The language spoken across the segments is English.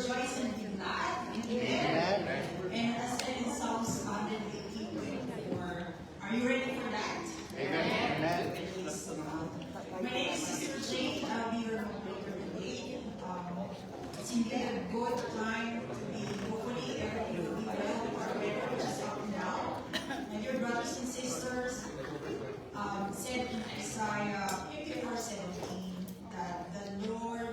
rejoice and be glad. Amen. And as said in Psalms 118:24, are you ready for that? Amen. My name is Sister Jane. I'll be your moderator today. It's indeed a good time to be, hopefully everything will be well for wherever just up now. My dear brothers and sisters, said in Isaiah 54:17 that the Lord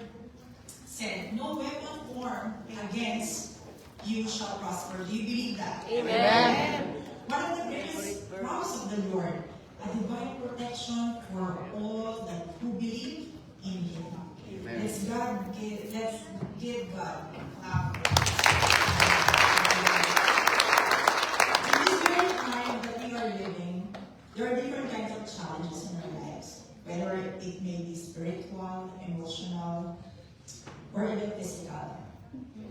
said, "No weapon formed against you shall prosper." Do you believe that? Amen. One of the greatest promises of the Lord, a divine protection for all that who believe in Him. Amen. Let's give God a clap. In this very time that we are living, there are different kinds of challenges in our lives, whether it may be spiritual, emotional, or even physical.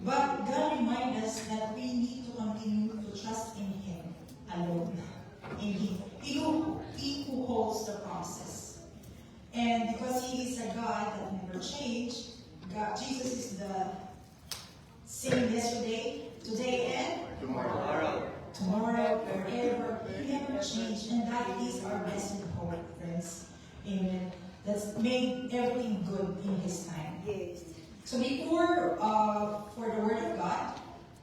But God reminds us that we need to continue to trust in Him alone. In Him. He who holds the promises. And because He is a God that never changes, Jesus is the same yesterday, today, and tomorrow. Tomorrow, forever. He never changed. And that is our blessed hope, friends. Amen. That's made everything good in His time. Yes. So before, for the Word of God,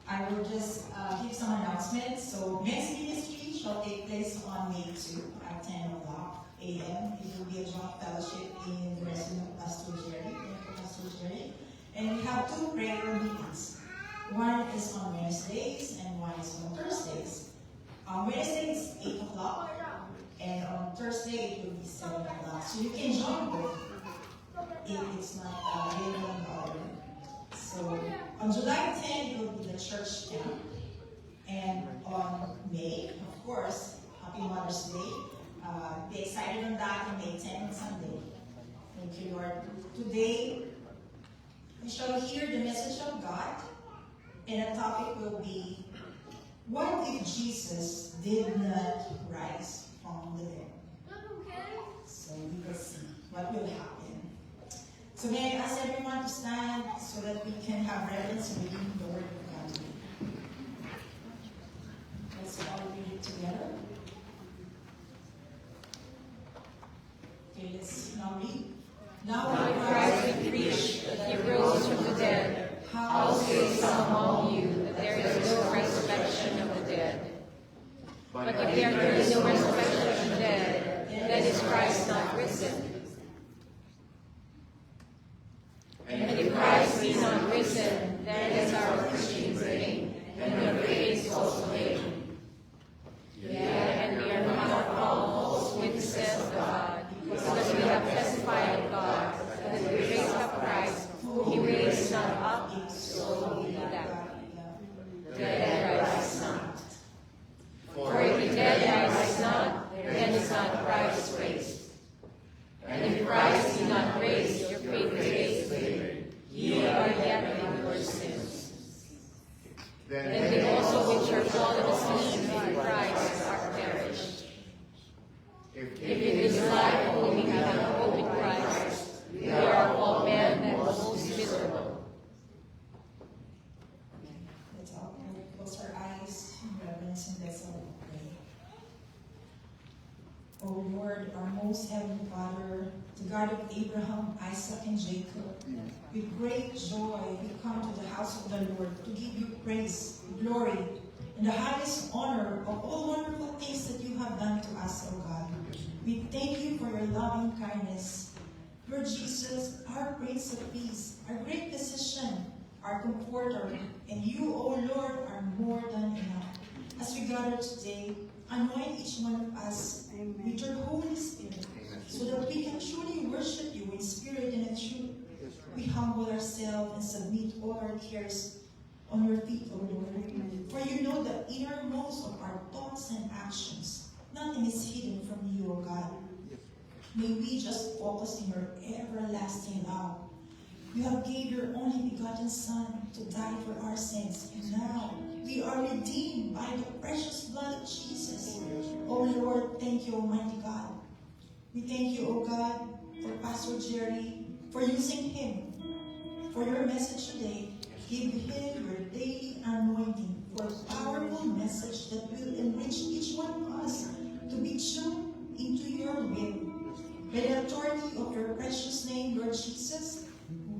I will just give some announcements. So men's ministry shall take place on May 2 at 10 o'clock a.m. It will be a joint fellowship in the residence of Pastor Jerry. And we have 2 prayer meetings. One is on Wednesdays and one is on Thursdays. On Wednesday it's 8 o'clock and on Thursday it will be 7 o'clock. So you can join both if it's not available on the order. So on July 10 it will be the church camp. And on May, of course, Happy Mother's Day. Be excited on that on May 10 on Sunday. Thank you, Lord. Today, we shall hear the message of God, and the topic will be, what if Jesus did not rise from the dead? So we will see what will happen. So may I ask everyone to stand so that we can have reverence in reading the Word of God. Let's all read it together. Okay, let's now read. Now when Christ we preach that He rose from the dead, how say some among you that there is no resurrection of the dead? But if there is no resurrection of the dead, then is Christ not risen? And if Christ be not risen, then is our preaching vain, and your faith is also vain. Yea, and we are not all false witnesses of God, because we have testified of God that the grace of Christ, whom He raised not up, so we that. The dead rise not. For if the dead rise not, then is not Christ raised. And if Christ be not raised, your faith is vain. Ye are yet in your sins. Then they also which are fallen asleep in Christ are perished. If it is life only we have hope in Christ, we are all men most miserable. Let's all close our eyes in reverence and let's all pray. O Lord, our most heavenly Father, the God of Abraham, Isaac, and Jacob, with great joy we come to the house of the Lord to give you praise, glory, and the highest honor of all wonderful things that you have done to us, O God. We thank you for your loving kindness. Lord Jesus, our Prince of Peace, our great physician, our comforter, and you, O Lord, are more than enough. As we gather today, anoint each one of us with your Holy Spirit, so that we can truly worship you in spirit and in truth. We humble ourselves and submit all our cares on your feet, O Lord. For you know the innermost of our thoughts and actions. Nothing is hidden from you, O God. May we just focus in your everlasting love. You have gave your only begotten Son to die for our sins, and now we are redeemed by the precious blood of Jesus. O Lord, thank you, Almighty God. We thank you, O God, for Pastor Jerry, for using him for your message today. Give him your daily anointing for a powerful message that will enrich each one of us to be tuned into your will. By the authority of your precious name, Lord Jesus,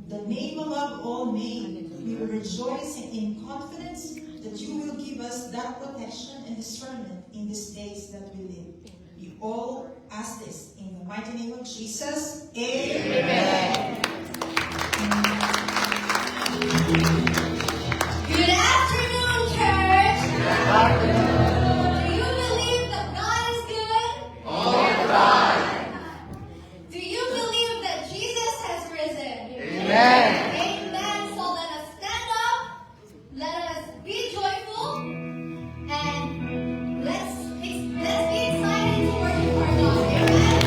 the name above all names, we will rejoice in confidence that you will give us that protection and discernment in these days that we live. We all ask this in the mighty name of Jesus. Amen. Good afternoon, church. Good afternoon. Do you believe that God is good? All the time. Do you believe that Jesus has risen? Amen. Amen. So let us stand up, let us be joyful, and let's be excited to worship our God. Amen.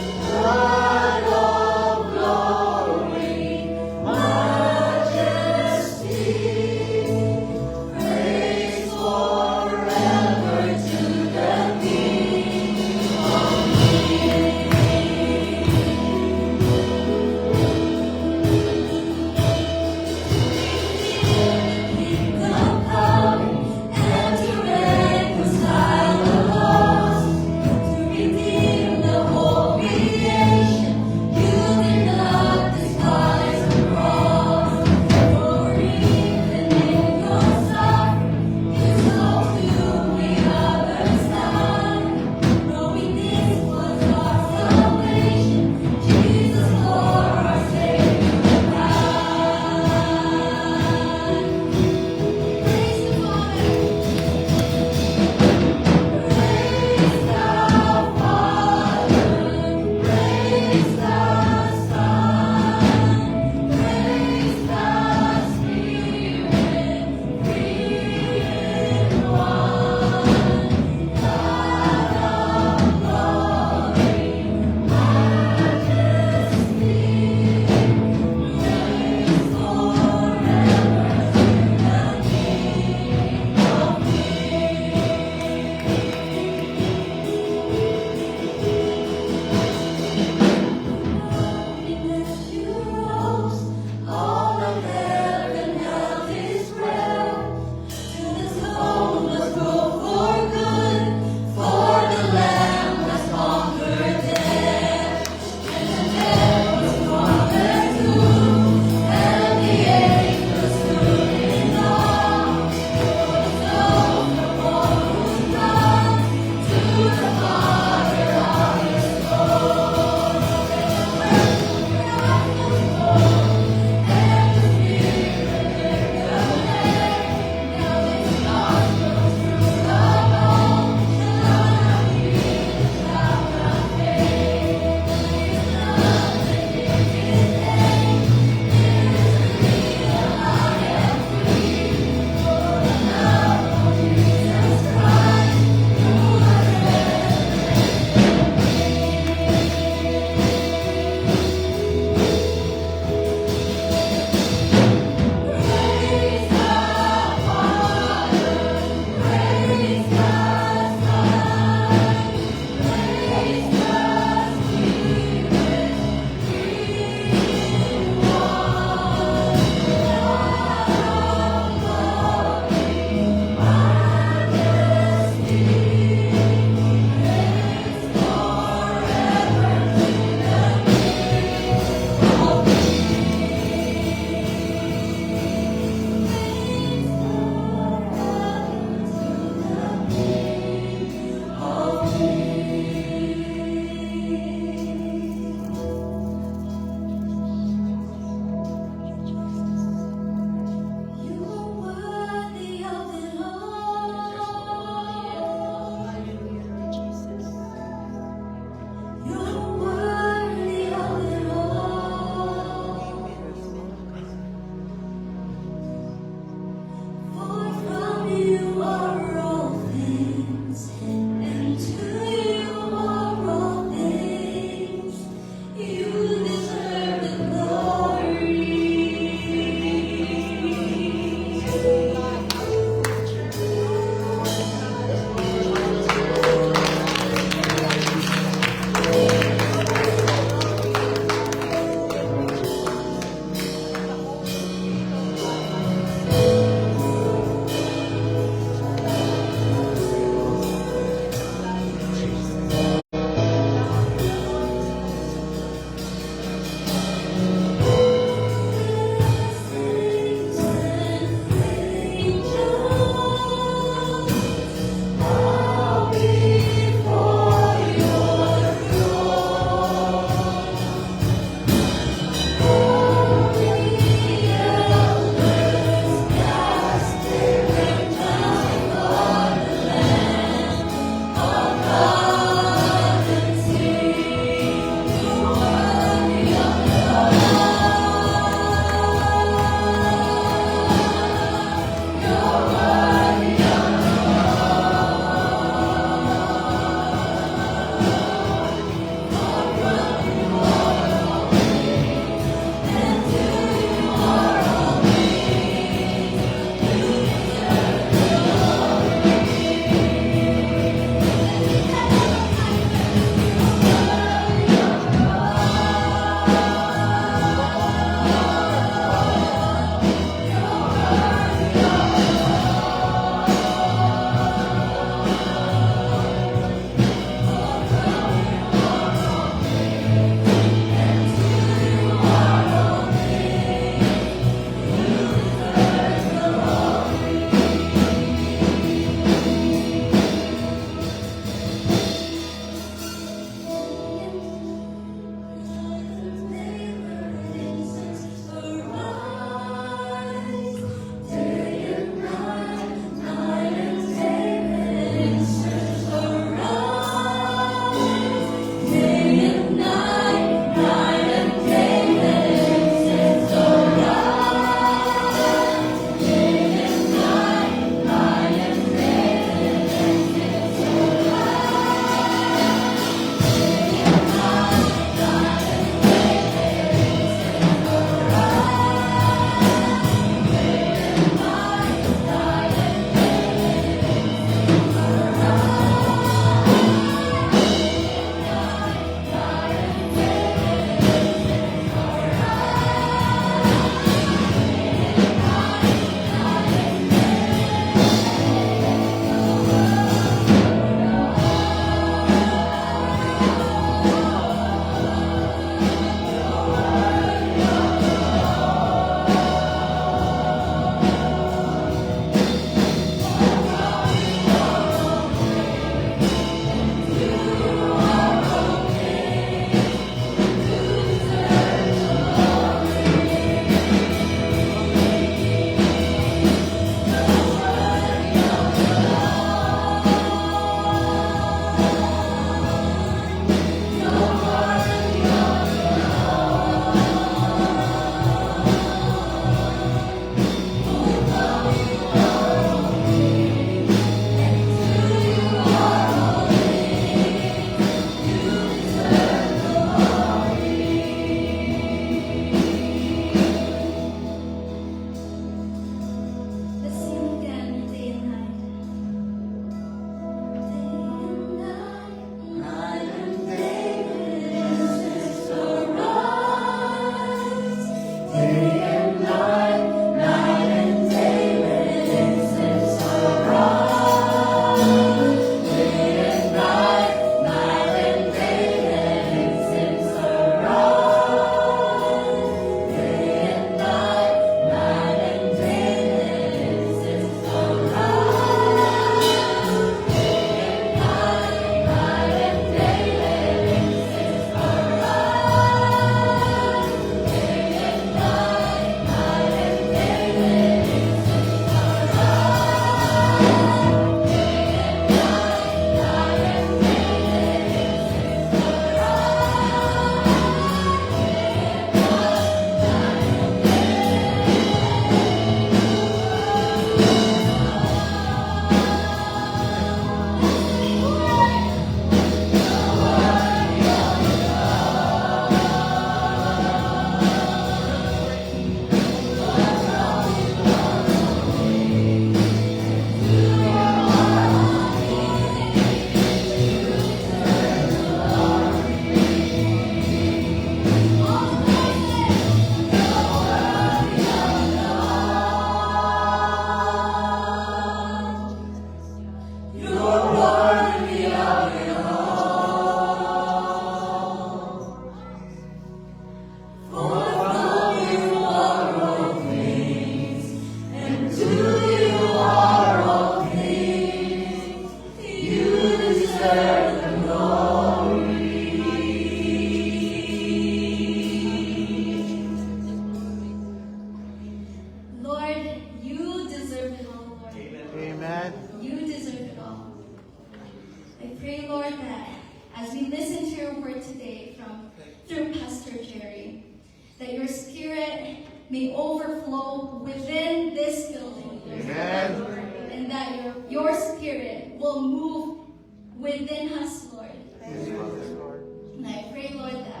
may overflow within this building. Amen. And that your spirit will move within us, Lord. And I pray, Lord, that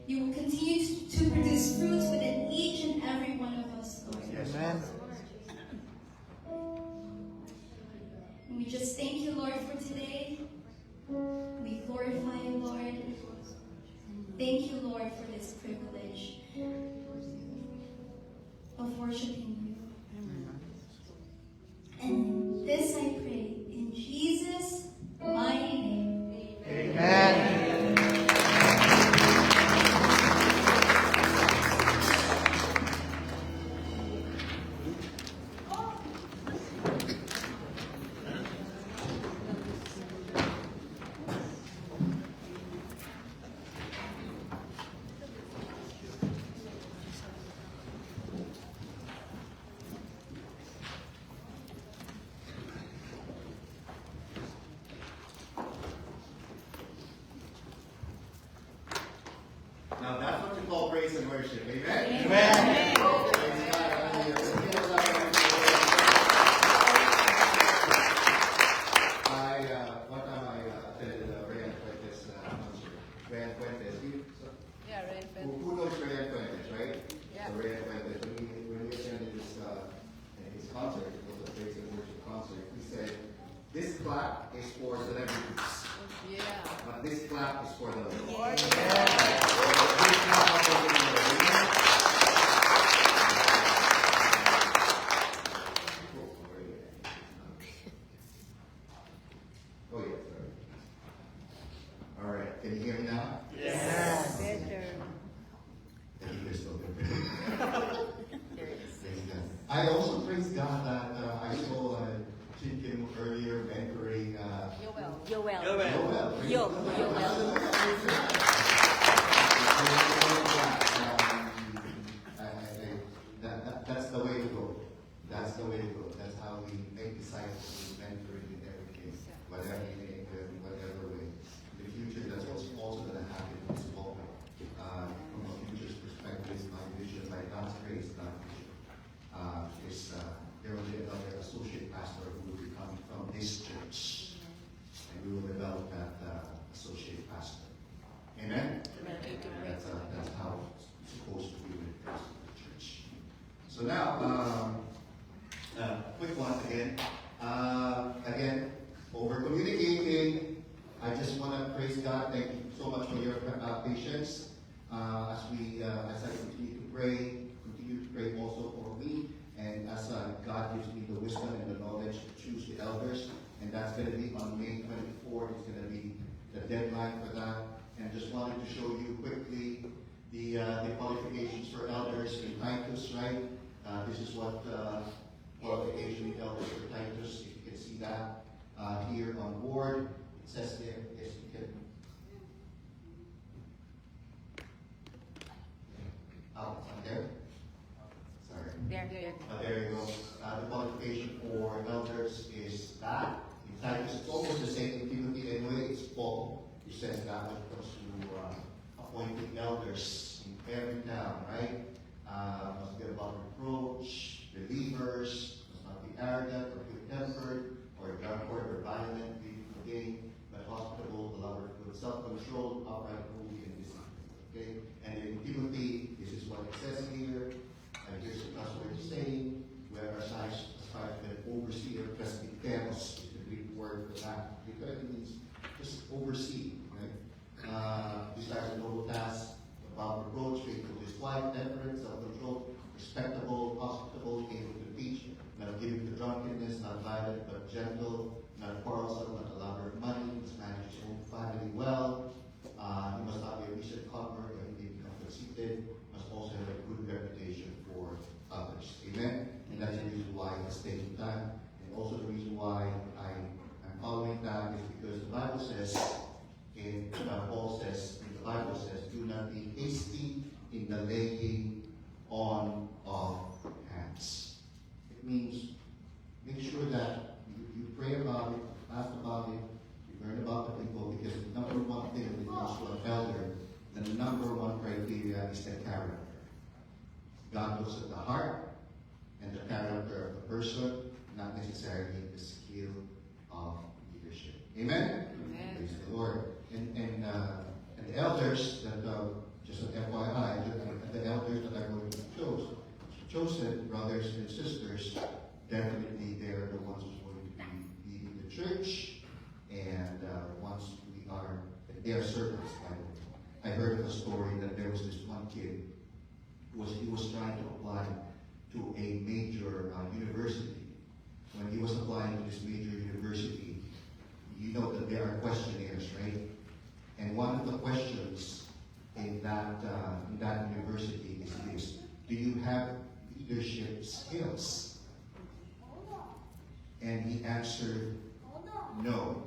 you will continue to produce fruits within each and every one of us, Lord. Amen. And we just thank you, Lord, for today. We glorify you, Lord. Thank you, Lord, for this privilege of worshiping you. And this I pray in Jesus' mighty name. Amen. Now that's what you call praise and worship. Amen? Amen. Praise God. One time I attended Rayan Fuentes concert. Rayan Fuentes. Yeah, right. Who knows Rayan Fuentes, right? Yeah. So Rayan Fuentes, when we attended his concert, it was a praise and worship concert, he said, this clap is for celebrities, Yeah. but this clap is for the Lord. Oh, yeah, sorry. All right, can you hear me now? Yes. Thank you, Crystal. Praise God. I also praise God that I saw Chin Kim earlier mentoring Joel. That's the way to go. That's the way to go. That's how we make disciples, mentoring in every case, whatever way. In the future, that's what's also going to happen in this moment. From a future's perspective, my vision, by God's grace, God is there will be another associate pastor who will be coming from this church, and we will develop that associate pastor. Amen. That's how it's supposed to be when it comes to the church. So now, quick one again. Again, over communicating, I just want to praise God. Thank you so much for your patience. As I continue to pray also for me, and as God gives me the wisdom and the knowledge to choose the elders, and that's going to be on May 24th. It's going to be the deadline for that. And just wanted to show you quickly the qualifications for elders in Titus, right? This is what qualification elders for Titus, if you can see that here on board. It says there, yes, you can. Oh, there? Sorry. There. There you go. The qualification for elders is that. In Titus, it's almost the same in Timothy anyway. It's Paul who says that when it comes to appointing elders in every town, right? Must be above reproach, believers, must not be arrogant or quick-tempered, or drunkard or violent, greedy for gain, but hospitable, a lover of good, self-controlled, upright, holy, and disciplined. Okay? And in Timothy, this is what it says here. Here's a trustworthy saying: whoever aspires to be an overseer, presbyteros is the Greek word for that. It means just oversee, right? Desires a noble task, above reproach, faithful to his wife, temperate, self-controlled, respectable, hospitable, able to teach, not given to drunkenness, not violent, but gentle, not quarrelsome, not a lover of money, must manage his own family well. He must not be a recent convert, or he may become conceited, must also have a good reputation for others. Amen? And that's the reason why it's taking time. And also the reason why I'm following that is because the Bible says, Paul says, the Bible says, do not be hasty in the laying on of hands. It means make sure that you pray about it, ask about it, you learn about the people, because the number one thing when it comes to an elder, the number one criteria is the character. God looks at the heart and the character of the person, not necessarily the skill of leadership. Amen? Amen. Praise the Lord. And the elders that, just an FYI, the elders that are going to be chosen, brothers and sisters, definitely they're the ones who are going to be leading the church, and once we are, they are servants, by the way. I heard of a story that there was this one kid he was trying to apply to a major university. When he was applying to this major university, you know that there are questionnaires, right? And one of the questions in that university is this: do you have leadership skills? And he answered no.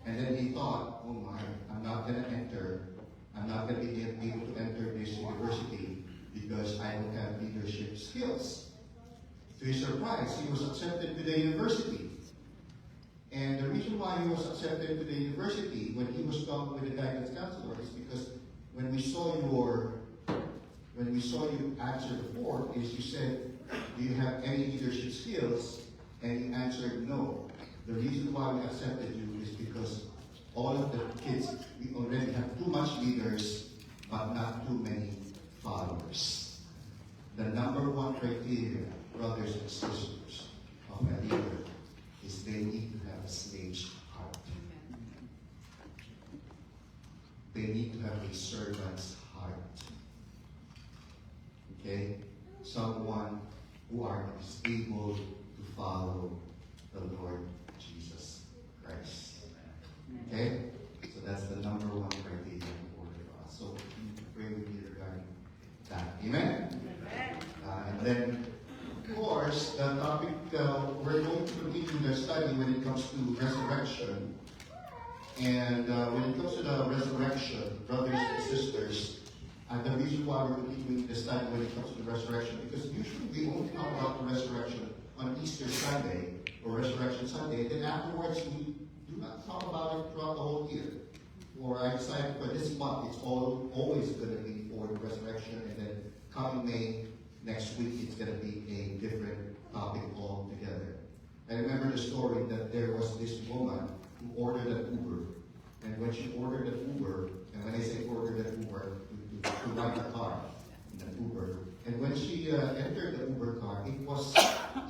And then he thought, oh my, I'm not going to be able to enter this university because I don't have leadership skills. To his surprise, he was accepted to the university. And the reason why he was accepted to the university when he was talking with the guidance counselor is because when we saw you answer the form, is you said, do you have any leadership skills? And you answered no. The reason why we accepted you is because all of the kids, we already have too much leaders, but not too many followers. The number one criteria, brothers and sisters, of a leader is they need to have a slave's heart. They need to have a servant's heart. Okay? Someone who is able to follow the Lord Jesus Christ. Okay? So that's the number one criteria for us. So you need to pray with me regarding that. Amen? And then, of course, the topic, we're going to continue the study when it comes to resurrection. And when it comes to the resurrection, brothers and sisters, the reason why we're continuing the study when it comes to the resurrection, because usually we only talk about the resurrection on Easter Sunday or Resurrection Sunday, then afterwards we do not talk about it throughout the whole year. Or I decided for this month, it's always going to be for the resurrection, and then coming May, next week, it's going to be a different topic altogether. I remember the story that there was this woman who ordered an Uber. And when she ordered an Uber, and when I say ordered an Uber, to ride a car in an Uber, and when she entered the Uber car, it was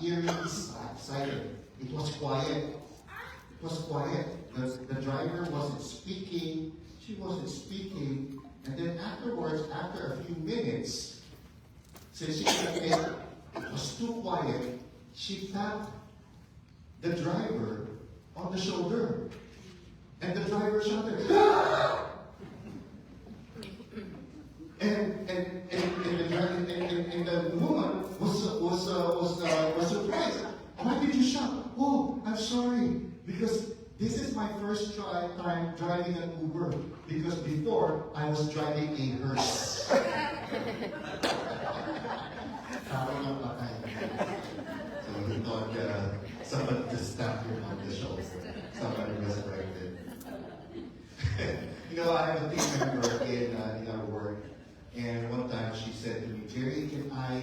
eerily silent. It was quiet. It was quiet. The driver wasn't speaking. She wasn't speaking. And then afterwards, after a few minutes, since she it was too quiet, she tapped the driver on the shoulder. And the driver shouted, "Ah!" And the woman was surprised. Why did you shout? Oh, I'm sorry, because this is my first time driving an Uber. Because before I was driving a hearse. So he thought somebody just tapped him on the shoulder. Somebody resurrected. You know, I have a team member in our work. And one time she said to me, Jerry, can I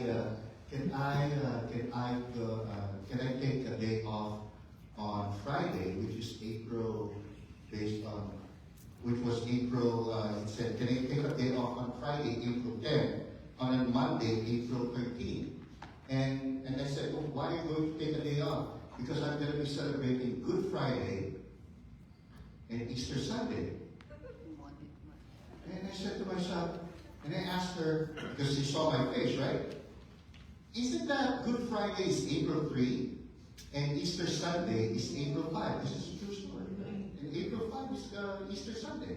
take a day off on Friday, which is April, which was April, it said, can I take a day off on Friday, April 10, on a Monday, April 13? And I said, oh, why are you going to take a day off? Because I'm going to be celebrating Good Friday and Easter Sunday. And I said to myself, and I asked her, because she saw my face, right? Isn't that Good Friday is April 3 and Easter Sunday is April 5? This is a true story. And April 5 is Easter Sunday.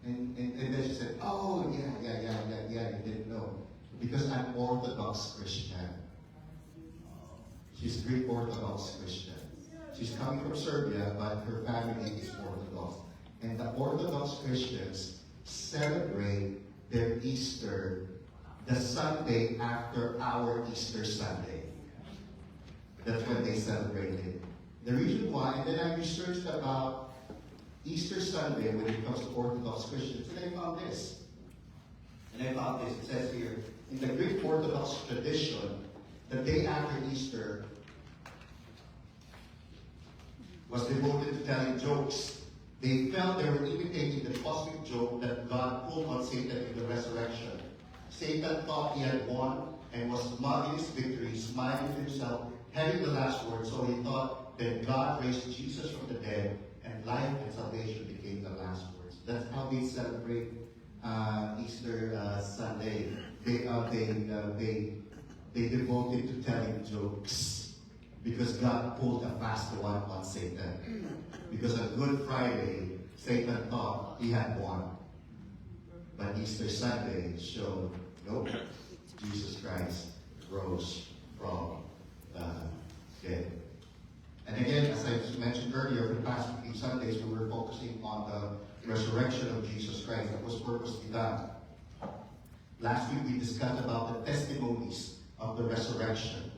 And then she said, oh, yeah, you didn't know. Because I'm Orthodox Christian. She's Greek Orthodox Christian. She's coming from Serbia, but her family is Orthodox. And the Orthodox Christians celebrate their Easter the Sunday after our Easter Sunday. That's when they celebrate it. The reason why, and then I researched about Easter Sunday when it comes to Orthodox Christians, and I found this. And And I found this. It says here, in the Greek Orthodox tradition, the day after Easter was devoted to telling jokes. They felt they were imitating the cosmic joke that God pulled on Satan in the resurrection. Satan thought he had won and was smiling his victory, smiling to himself, having the last word. So he thought that God raised Jesus from the dead, and life and salvation became the last words. That's how they celebrate Easter Sunday. They devoted to telling jokes because God pulled a fast one on Satan. Because on Good Friday, Satan thought he had won. But Easter Sunday showed, nope, Jesus Christ rose from the dead. And again, as I mentioned earlier, for the past few Sundays, we were focusing on the resurrection of Jesus Christ that was purposely done. Last week, we discussed about the testimonies of the resurrection.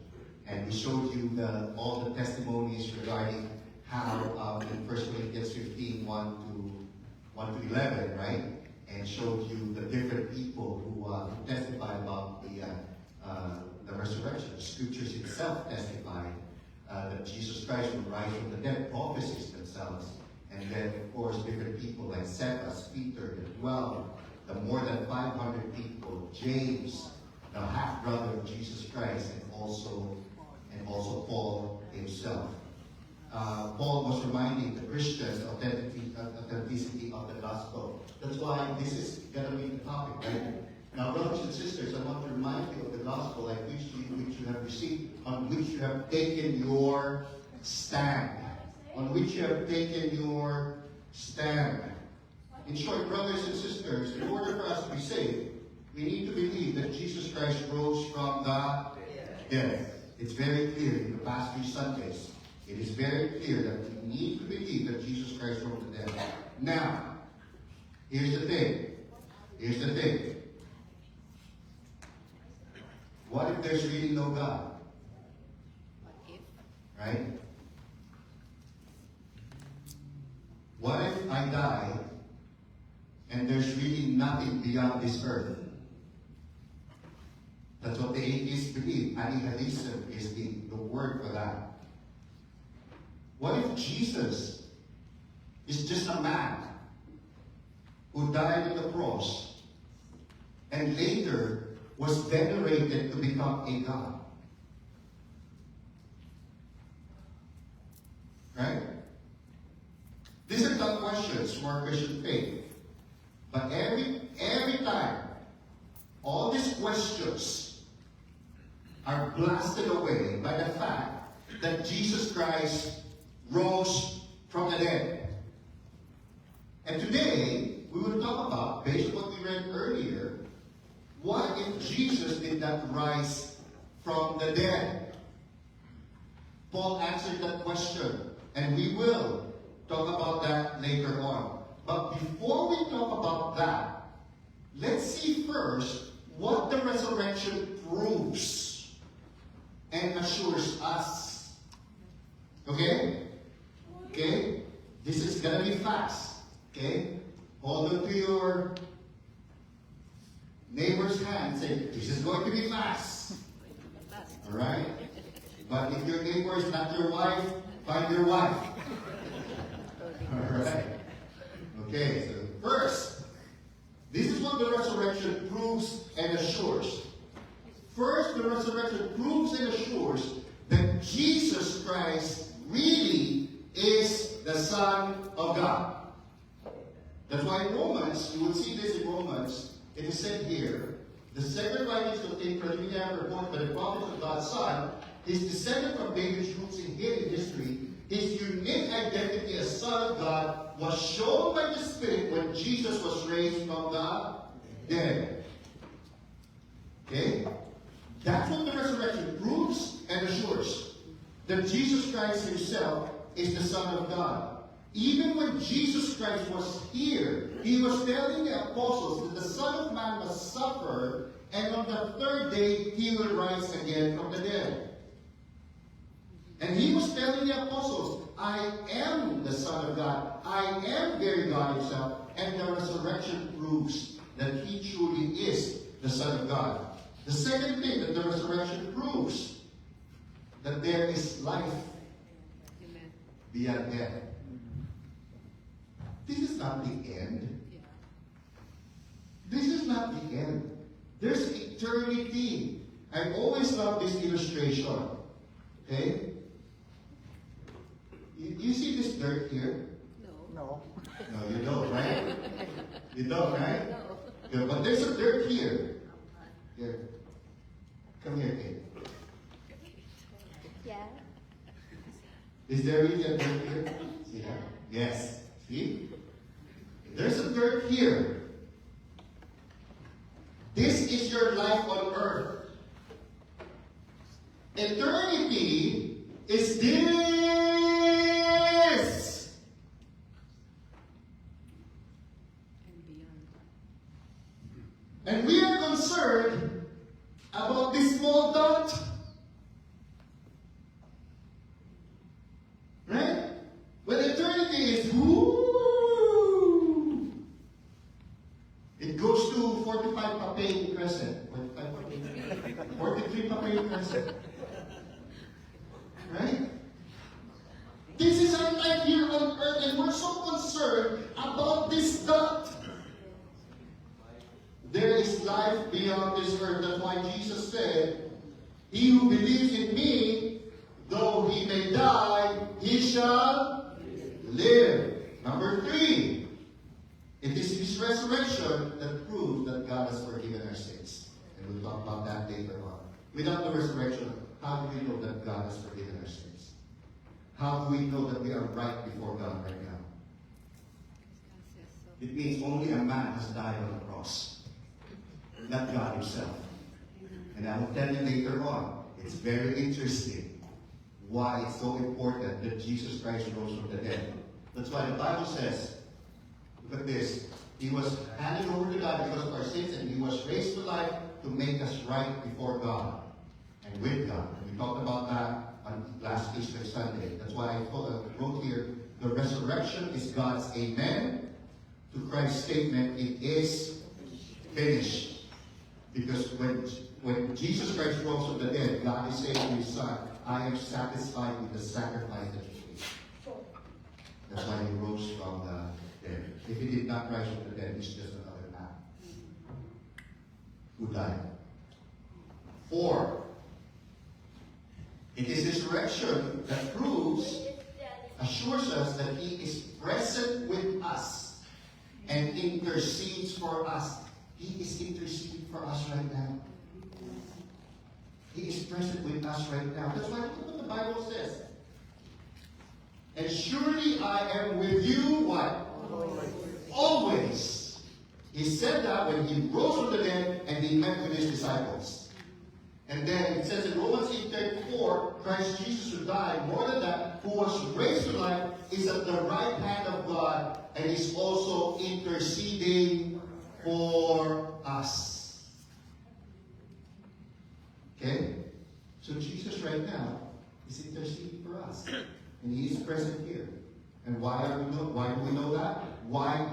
And we showed you all the testimonies regarding how in 1 Corinthians 15, 1 to 11, right? And showed you the different people who testified about the resurrection. The scriptures itself testified that Jesus Christ would rise from the dead, prophecies themselves. And then, of course, different people like Cephas, Peter, the 12, the more than 500 people, James, the half-brother of Jesus Christ, and also Paul himself. Paul was reminding the Christians of the authenticity of the gospel. That's why this is going to be the topic, right? Now, brothers and sisters, I want to remind you of the gospel like which you have received, on which you have taken your stand. On which you have taken your stand. In short, brothers and sisters, in order for us to be saved, we need to believe that Jesus Christ rose from the dead. It's very clear in the past few Sundays. It is very clear that we need to believe that Jesus Christ rose from the dead. Now, here's the thing. Here's the thing. What if there's really no God? What if? Right? What if I die and there's really nothing beyond this earth? That's what the atheists believe. Annihilism is the word for that. What if Jesus is just a man who died on the cross and later was venerated to become a God? Right? These are tough questions for our Christian faith. But every time, all these questions are blasted away by the fact that Jesus Christ rose from the dead. And today, we will talk about, based on what we read earlier, what if Jesus did not rise from the dead? Paul answered that question, and we will talk about that later on. But before we talk about that, let's see first what the resurrection proves and assures us. Okay? Okay? This is gonna be fast. Okay? Hold on to your neighbor's hand and say, this is going to be fast. Alright? But if your neighbor is not your wife, find your wife. Alright? Okay, so first, this is what the resurrection proves and assures. First, the resurrection proves and assures that Jesus Christ really is the Son of God. That's why in Romans, you will see this in Romans, it is said here, the sacred writings contain preliminary report by the prophets of God's Son, his descendant from David's roots in hidden history, his unique identity as Son of God was shown by the Spirit when Jesus was raised from the dead. Okay? That's what the resurrection proves and assures. That Jesus Christ himself is the Son of God. Even when Jesus Christ was here, he was telling the apostles that the Son of Man must suffer, and on the third day he will rise again from the dead. And he was telling the apostles, I am the Son of God. I am very God himself. And the resurrection proves that he truly is the Son of God. The second thing that the resurrection proves, that there is life Amen. beyond death. This is not the end. Yeah. This is not the end. There's eternity. I always love this illustration. Okay? You see this dirt here? No. No. No, you don't, right? You don't, right? No. Yeah, but there's a dirt here. Here. Come here, Kate. Yeah. Is there really a dirt here? See that? Yes. See? There's a dirt here. This is your life on earth. Eternity is this. And beyond. And we are concerned about this small dot. Right? When eternity is, whoo, it goes to 45 Papay Crescent. 43 Papay Crescent. Right? This is our life here on earth, and we're so concerned about this dot. There is life beyond this earth. That's why Jesus said, he who believes in me, though he may die, he shall live. Number 3, it is his resurrection that proves that God has forgiven our sins. And we'll talk about that later on. Without the resurrection, how do we know that God has forgiven our sins? How do we know that we are right before God right now? God says so. It means only a man has died on the cross, not God himself. And I will tell you later on, it's very interesting why it's so important that Jesus Christ rose from the dead. That's why the Bible says, look at this, he was handed over to God because of our sins, and he was raised to life to make us right before God and with God. And we talked about that on last Easter Sunday. That's why I wrote here, the resurrection is God's amen to Christ's statement, it is finished. Because when Jesus Christ rose from the dead, God is saying to his Son, I am satisfied with the sacrifice that you gave. That's why he rose from the dead. If he did not rise from the dead, he's just another man who died. 4, it is his resurrection that assures us that he is present with us and intercedes for us. He is interceding for us right now. He is present with us right now. That's why look what the Bible says. And surely I am with you, what? Always. He said that when he rose from the dead and he met with his disciples. And then it says in Romans 8:34, Christ Jesus who died, more than that, who was raised to life, is at the right hand of God and is also interceding for us. Okay? So Jesus right now is interceding for us. And he is present here. And why do we know that? Why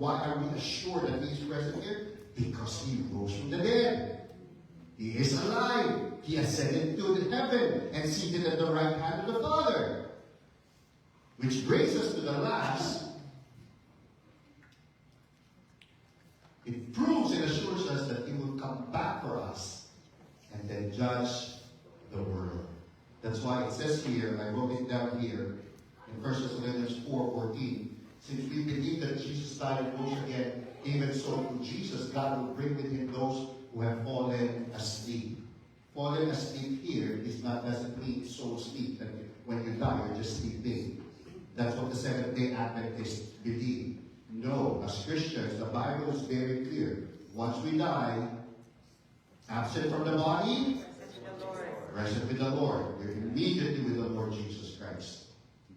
are we assured that he is present here? Because he rose from the dead. He is alive. He ascended to heaven and seated at the right hand of the Father. Which brings us to the last. It proves and assures us that he will come back for us and then judge the world. That's why it says here, I wrote it down here, in 1 Thessalonians 4:14, since we believe that Jesus died and rose again, even so through Jesus, God will bring with him those who have fallen asleep. Fallen asleep here doesn't mean so asleep that when you die, you're just sleeping. That's what the Seventh-day Adventists believe. No, as Christians, the Bible is very clear. Once we die, absent from the body, present with the Lord. We're immediately with the Lord Jesus Christ.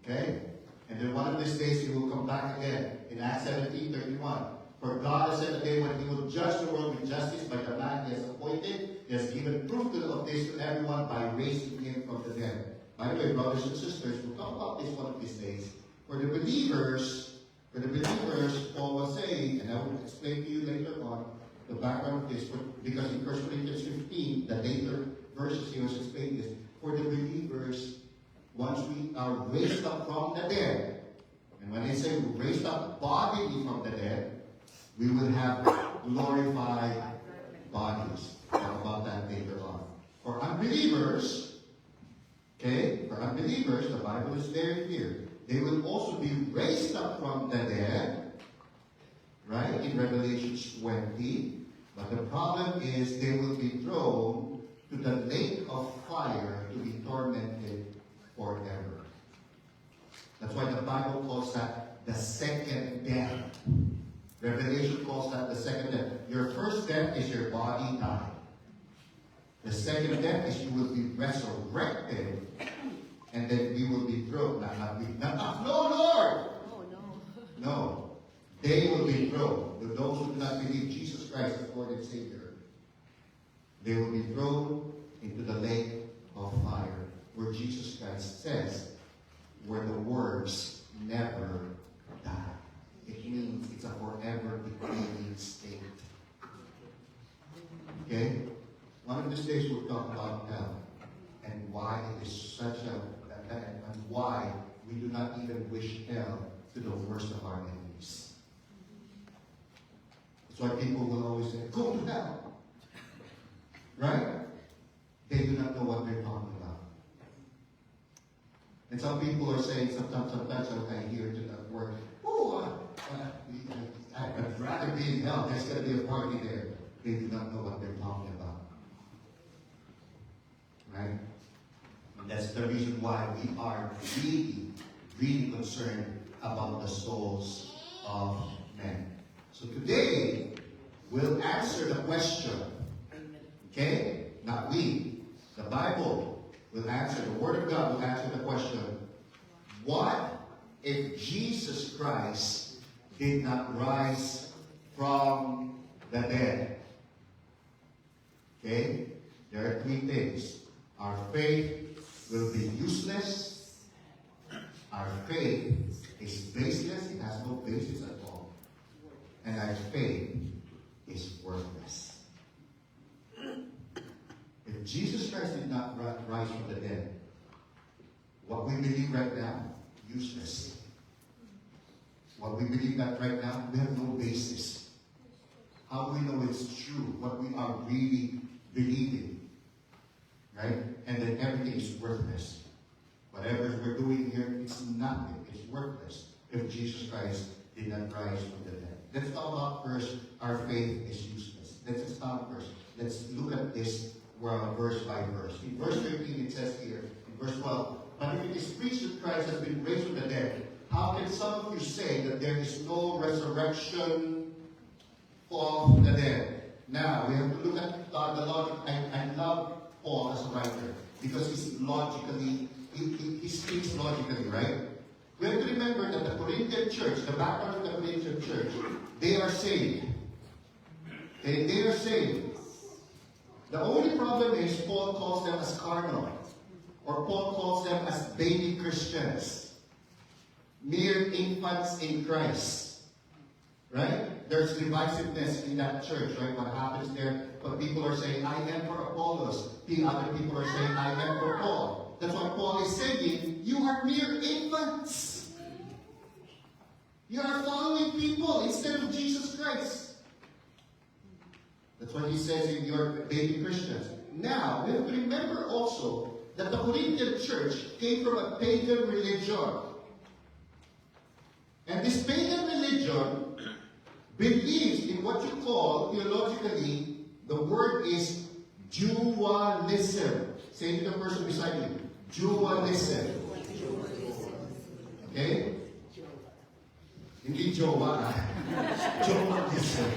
Okay? And then one of these days he will come back again. In Acts 17:31. For God has set a day when he will judge the world with justice by the man he has appointed. He has given proof of this to everyone by raising him from the dead. By the way, brothers and sisters, we'll talk about this one of these days. For the believers, For the believers, Paul was saying, and I will explain to you later on the background of this, because in 1 Corinthians 15, the later verses he was explaining this, for the believers, once we are raised up from the dead, and when they say raised up bodily from the dead, we will have glorified bodies. Talk about that later on. For unbelievers, the Bible is very clear. They will also be raised up from the dead, right? In Revelation 20. But the problem is they will be thrown to the lake of fire to be tormented forever. That's why the Bible calls that the second death. Revelation calls that the second death. Your first death is your body dying. The second death is you will be resurrected, and then we will be thrown. No, Lord! Oh, no. No. They will be thrown. Those who do not believe Jesus Christ as Lord and Savior, they will be thrown into the lake of fire, where Jesus Christ says, where the worms never die. It means it's a forever decaying state. Okay? One of these days we'll talk about hell and why it is such and why we do not even wish hell to the worst of our enemies. That's why people will always say, go to hell. Right? They do not know what they're talking about. And some people are saying, sometimes I hear to that word, I'd rather be in hell. There's going to be a party there. They do not know what they're talking about. Right? And that's the reason why we are really concerned about the souls of men. So today, we'll answer the question. Okay? Not we. The Bible will answer, the Word of God will answer the question, what if Jesus Christ did not rise from the dead? Okay? There are three things. Our faith will be useless. Our faith is baseless. It has no basis at all. And our faith is worthless. If Jesus Christ did not rise from the dead, what we believe right now, useless. What we believe that right now, we have no basis. How do we know it's true? What we are really believing. Right? And then everything is worthless. Whatever we're doing here, it's nothing. It's worthless if Jesus Christ did not rise from the dead. Let's talk about first, our faith is useless. Let's start first. Let's look at this verse by verse. In verse 13 it says here, in verse 12, but if it is preached that Christ has been raised from the dead, how can some of you say that there is no resurrection of the dead? Now, we have to look at the logic. I love Paul as a writer because he speaks logically, right? We have to remember that the Corinthian church, the background of the Corinthian church, they are saved. They are saved. The only problem is Paul calls them as carnal, or Paul calls them as baby Christians, mere infants in Christ. Right? There's divisiveness in that church, right? What happens there? But people are saying, I am for Apollos. The other people are saying, I am for Paul. That's why Paul is saying, you are mere infants. You are following people instead of Jesus Christ. That's what he says in your baby Christians. Now, we have to remember also that the Corinthian church came from a pagan religion. And this pagan religion believes in what you call, theologically, the word is dualism. Say to the person beside you, dualism. Okay? Hindi jowa. Dualism.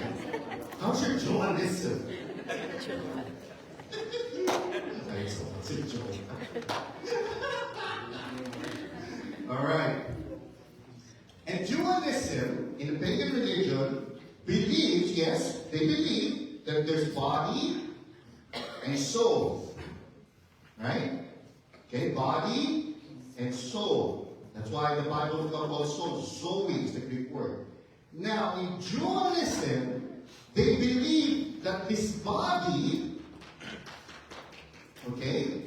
How's your dualism? Alright. And dualism in the pagan religion believes, yes, they believe that there's body and soul. Right? Okay, body and soul. That's why the Bible talks about soul. Zoe is the Greek word. Now, in dualism, they believe that this body, okay,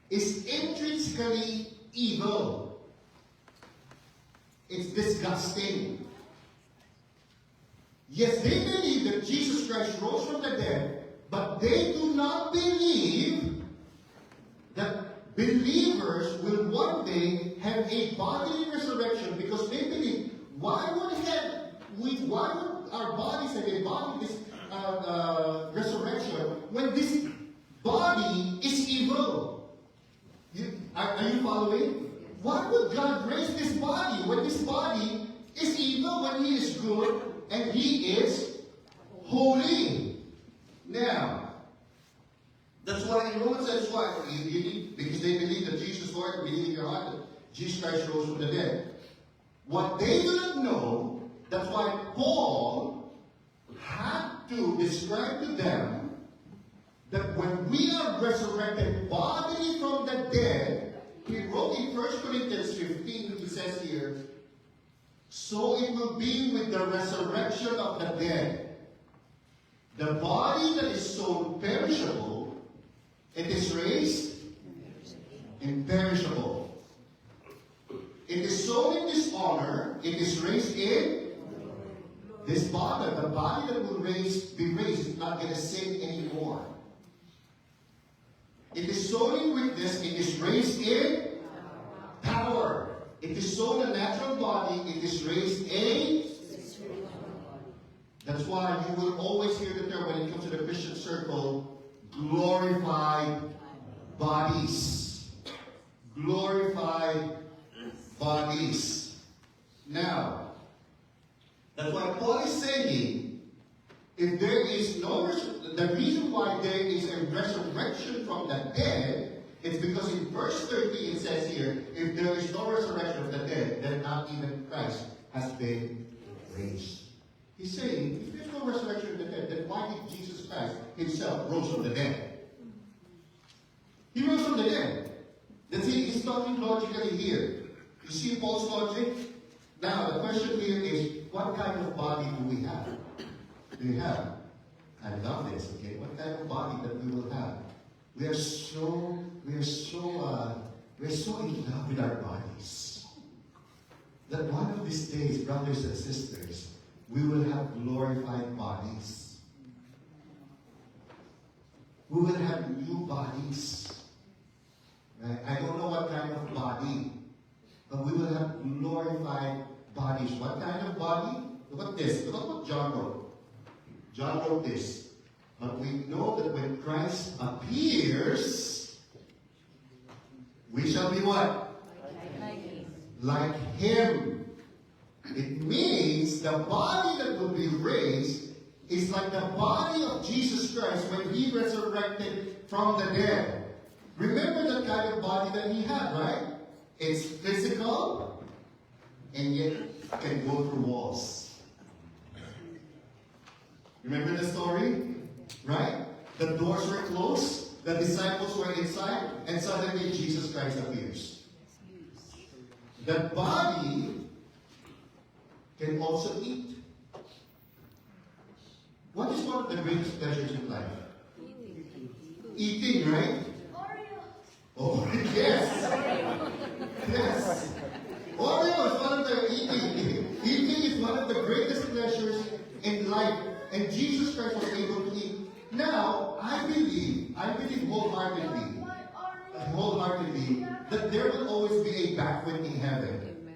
is intrinsically evil. It's disgusting. Yes, they believe that Jesus Christ rose from the dead, but they do not believe that believers will one day have a bodily resurrection, because they believe, why would our bodies have a bodily resurrection when this body is evil? Are you following? Why would God raise this body when this body is evil, when He is good and He is holy? Now, that's why in Romans says why? Because they believe that Jesus Lord, believe in your heart that Jesus Christ rose from the dead. What they do not know, that's why Paul had to describe to them that when we are resurrected bodily from the dead, he wrote in 1 Corinthians 15, he says here, so it will be with the resurrection of the dead. The body that is sown perishable, it is raised imperishable. It is sown in dishonor, it is raised in this body. The body that will be raised is not going to sin anymore. It is sown in weakness, it is raised in power. It is sown a natural body, it is raised a. That's why you will always hear the term when it comes to the Christian circle, glorified bodies. Glorified bodies. Now, that's why Paul is saying, if there is no the reason why there is a resurrection from the dead is because in verse 30 it says here, if there is no resurrection of the dead, then not even Christ has been raised. He's saying, if there's no resurrection of the dead, then why did Jesus Christ himself rose from the dead? He rose from the dead. That's it. He's talking logically here. You see Paul's logic? Now the question here is, what kind of body do we have? Do we have? I love this, okay? What kind of body that we will have? We are so in love with our bodies that one of these days, brothers and sisters, we will have glorified bodies. We will have new bodies. Right? I don't know what kind of body, but we will have glorified bodies. What kind of body? Look at this. Look at what John wrote. John wrote this. But we know that when Christ appears, we shall be what? Like Him. It means the body that will be raised is like the body of Jesus Christ when He resurrected from the dead. Remember the kind of body that He had, right? It's physical and yet can go through walls. Remember the story? Right? The doors were closed, the disciples were inside, and suddenly Jesus Christ appears. The body can also eat. What is one of the greatest pleasures in life? Eating, right? Oh, yes. Yes. Oreo is one of the eating. Eating is one of the greatest pleasures in life. And Jesus Christ was able to eat. Now, I believe wholeheartedly, that there will always be a banquet in heaven.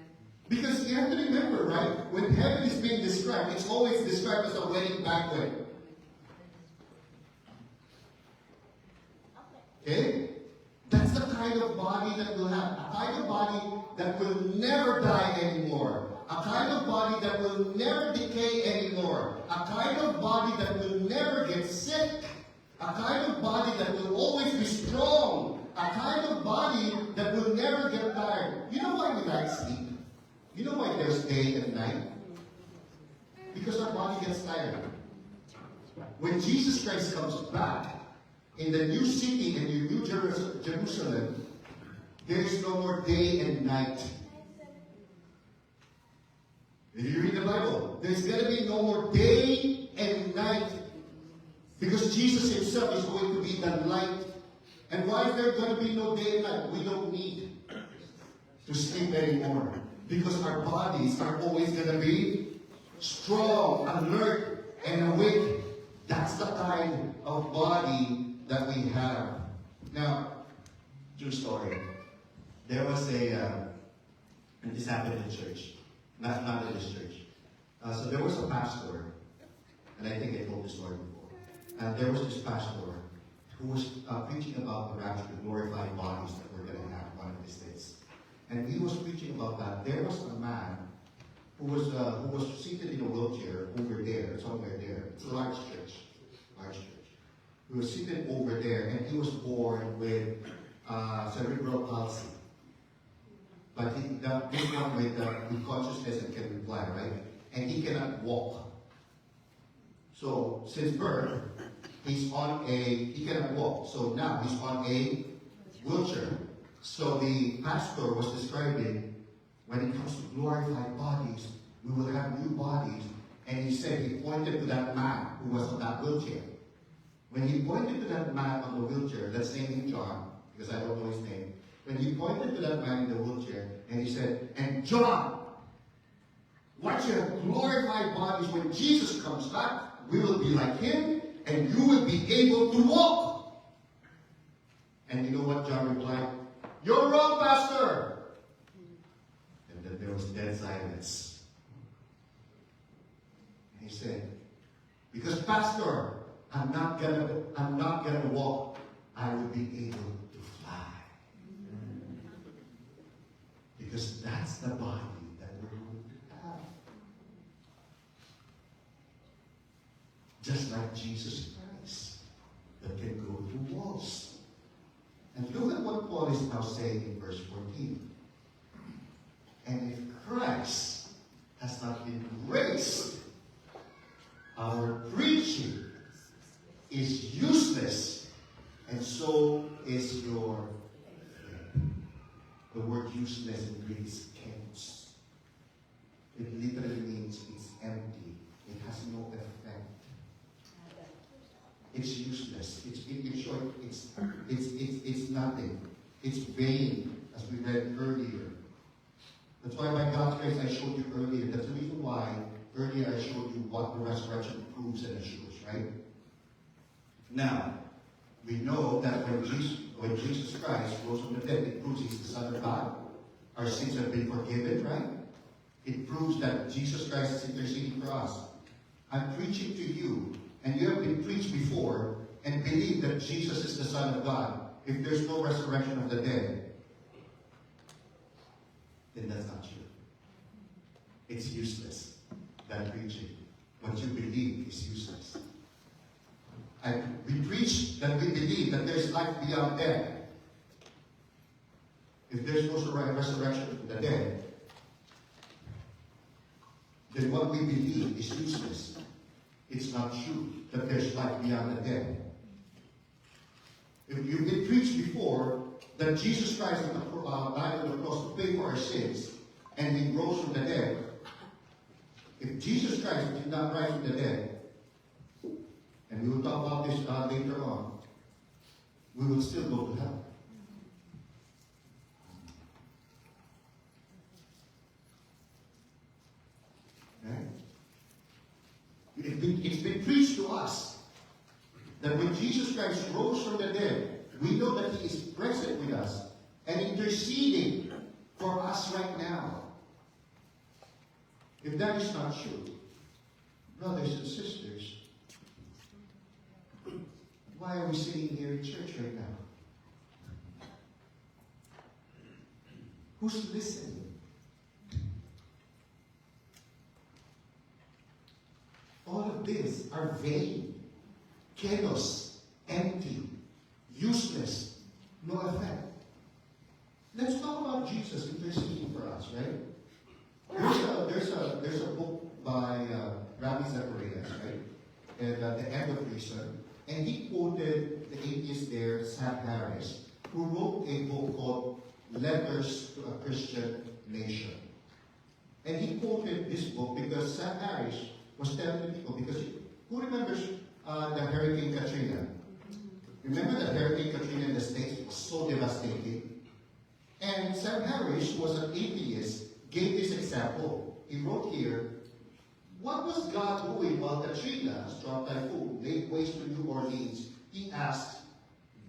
Because you have to remember, right? When heaven is being described, it's always described as a wedding banquet. Okay? That's the kind of body that we'll have. A kind of body that will never die anymore. A kind of body that will never decay anymore. A kind of body that will never get sick. A kind of body that will always be strong. A kind of body that will never get tired. You know why we like sleep? You know why there's day and night? Because our body gets tired. When Jesus Christ comes back in the new city, in the new Jerusalem, There is no more day and night. If you read the Bible, there's going to be no more day and night. Because Jesus himself is going to be the light. And why is there going to be no day and night? We don't need to sleep anymore. Because our bodies are always going to be strong, alert, and awake. That's the kind of body that we have. Now, true story. There was and this happened in church. Not in this church. So there was a pastor, and I think I told this story before. And there was this pastor who was preaching about the rapture, the glorified bodies that we're going to have one of these days. And he was preaching about that. There was a man who was seated in a wheelchair over there, somewhere there. It's a large church. He was seated over there, and he was born with cerebral palsy. But this one with consciousness and can reply, right? And he cannot walk. So since birth, he cannot walk. So now he's on a wheelchair. So the pastor was describing, when it comes to glorified bodies, we will have new bodies. And he said, he pointed to that man who was on that wheelchair. When he pointed to that man on the wheelchair, let's name him John, because I don't know his name. When he pointed to that man in the wheelchair, and he said, and John, once you have glorified bodies, when Jesus comes back, we will be like him, and you will be able to walk. And you know what John replied? You're wrong, Pastor. And then there was dead silence. And he said, because Pastor, I'm not gonna walk. I will be able to fly. Because that's the body that we're going to have. Just like Jesus Christ, that can go through walls. And look at what Paul is now saying in verse 14. And if Christ has not been raised, our preaching is useless, and so is your faith. The word useless in Greek is chaos. It literally means it's empty. It has no effect. It's useless. In short, it's nothing. It's vain, as we read earlier. That's why by God's grace I showed you earlier. That's the reason why earlier I showed you what the resurrection proves and assures, right? Now, we know that when Jesus Christ rose from the dead, it proves he's the Son of God. Our sins have been forgiven, right? It proves that Jesus Christ is interceding for us. I'm preaching to you, and you have been preached before, and believe that Jesus is the Son of God. If there's no resurrection of the dead, then that's not true. It's useless, that preaching. What you believe is useless. And we preach that we believe that there's life beyond death. If there's no resurrection of the dead, then what we believe is useless. It's not true that there's life beyond the dead. If you've been preached before that Jesus Christ died on the cross to pay for our sins, and he rose from the dead, if Jesus Christ did not rise from the dead, and we will talk about this later on, we will still go to hell. Right? It's been preached to us that when Jesus Christ rose from the dead, we know that he is present with us and interceding for us right now. If that is not true, brothers and sisters, why are we sitting here in church right now? Who's listening? All of these are vain, chaos, empty, useless, no effect. Let's talk about Jesus interceding for us, right? There's a book by Ravi Zacharias, right? And The End of Reason. And he quoted the atheist there, Sam Harris, who wrote a book called Letters to a Christian Nation. And he quoted this book because Sam Harris was telling the people, because who remembers the Hurricane Katrina? Remember that Hurricane Katrina in the States was so devastating? And Sam Harris, who was an atheist, gave this example. He wrote here, what was God doing while Katrina, a strong typhoon, laid waste to New Orleans? He asked,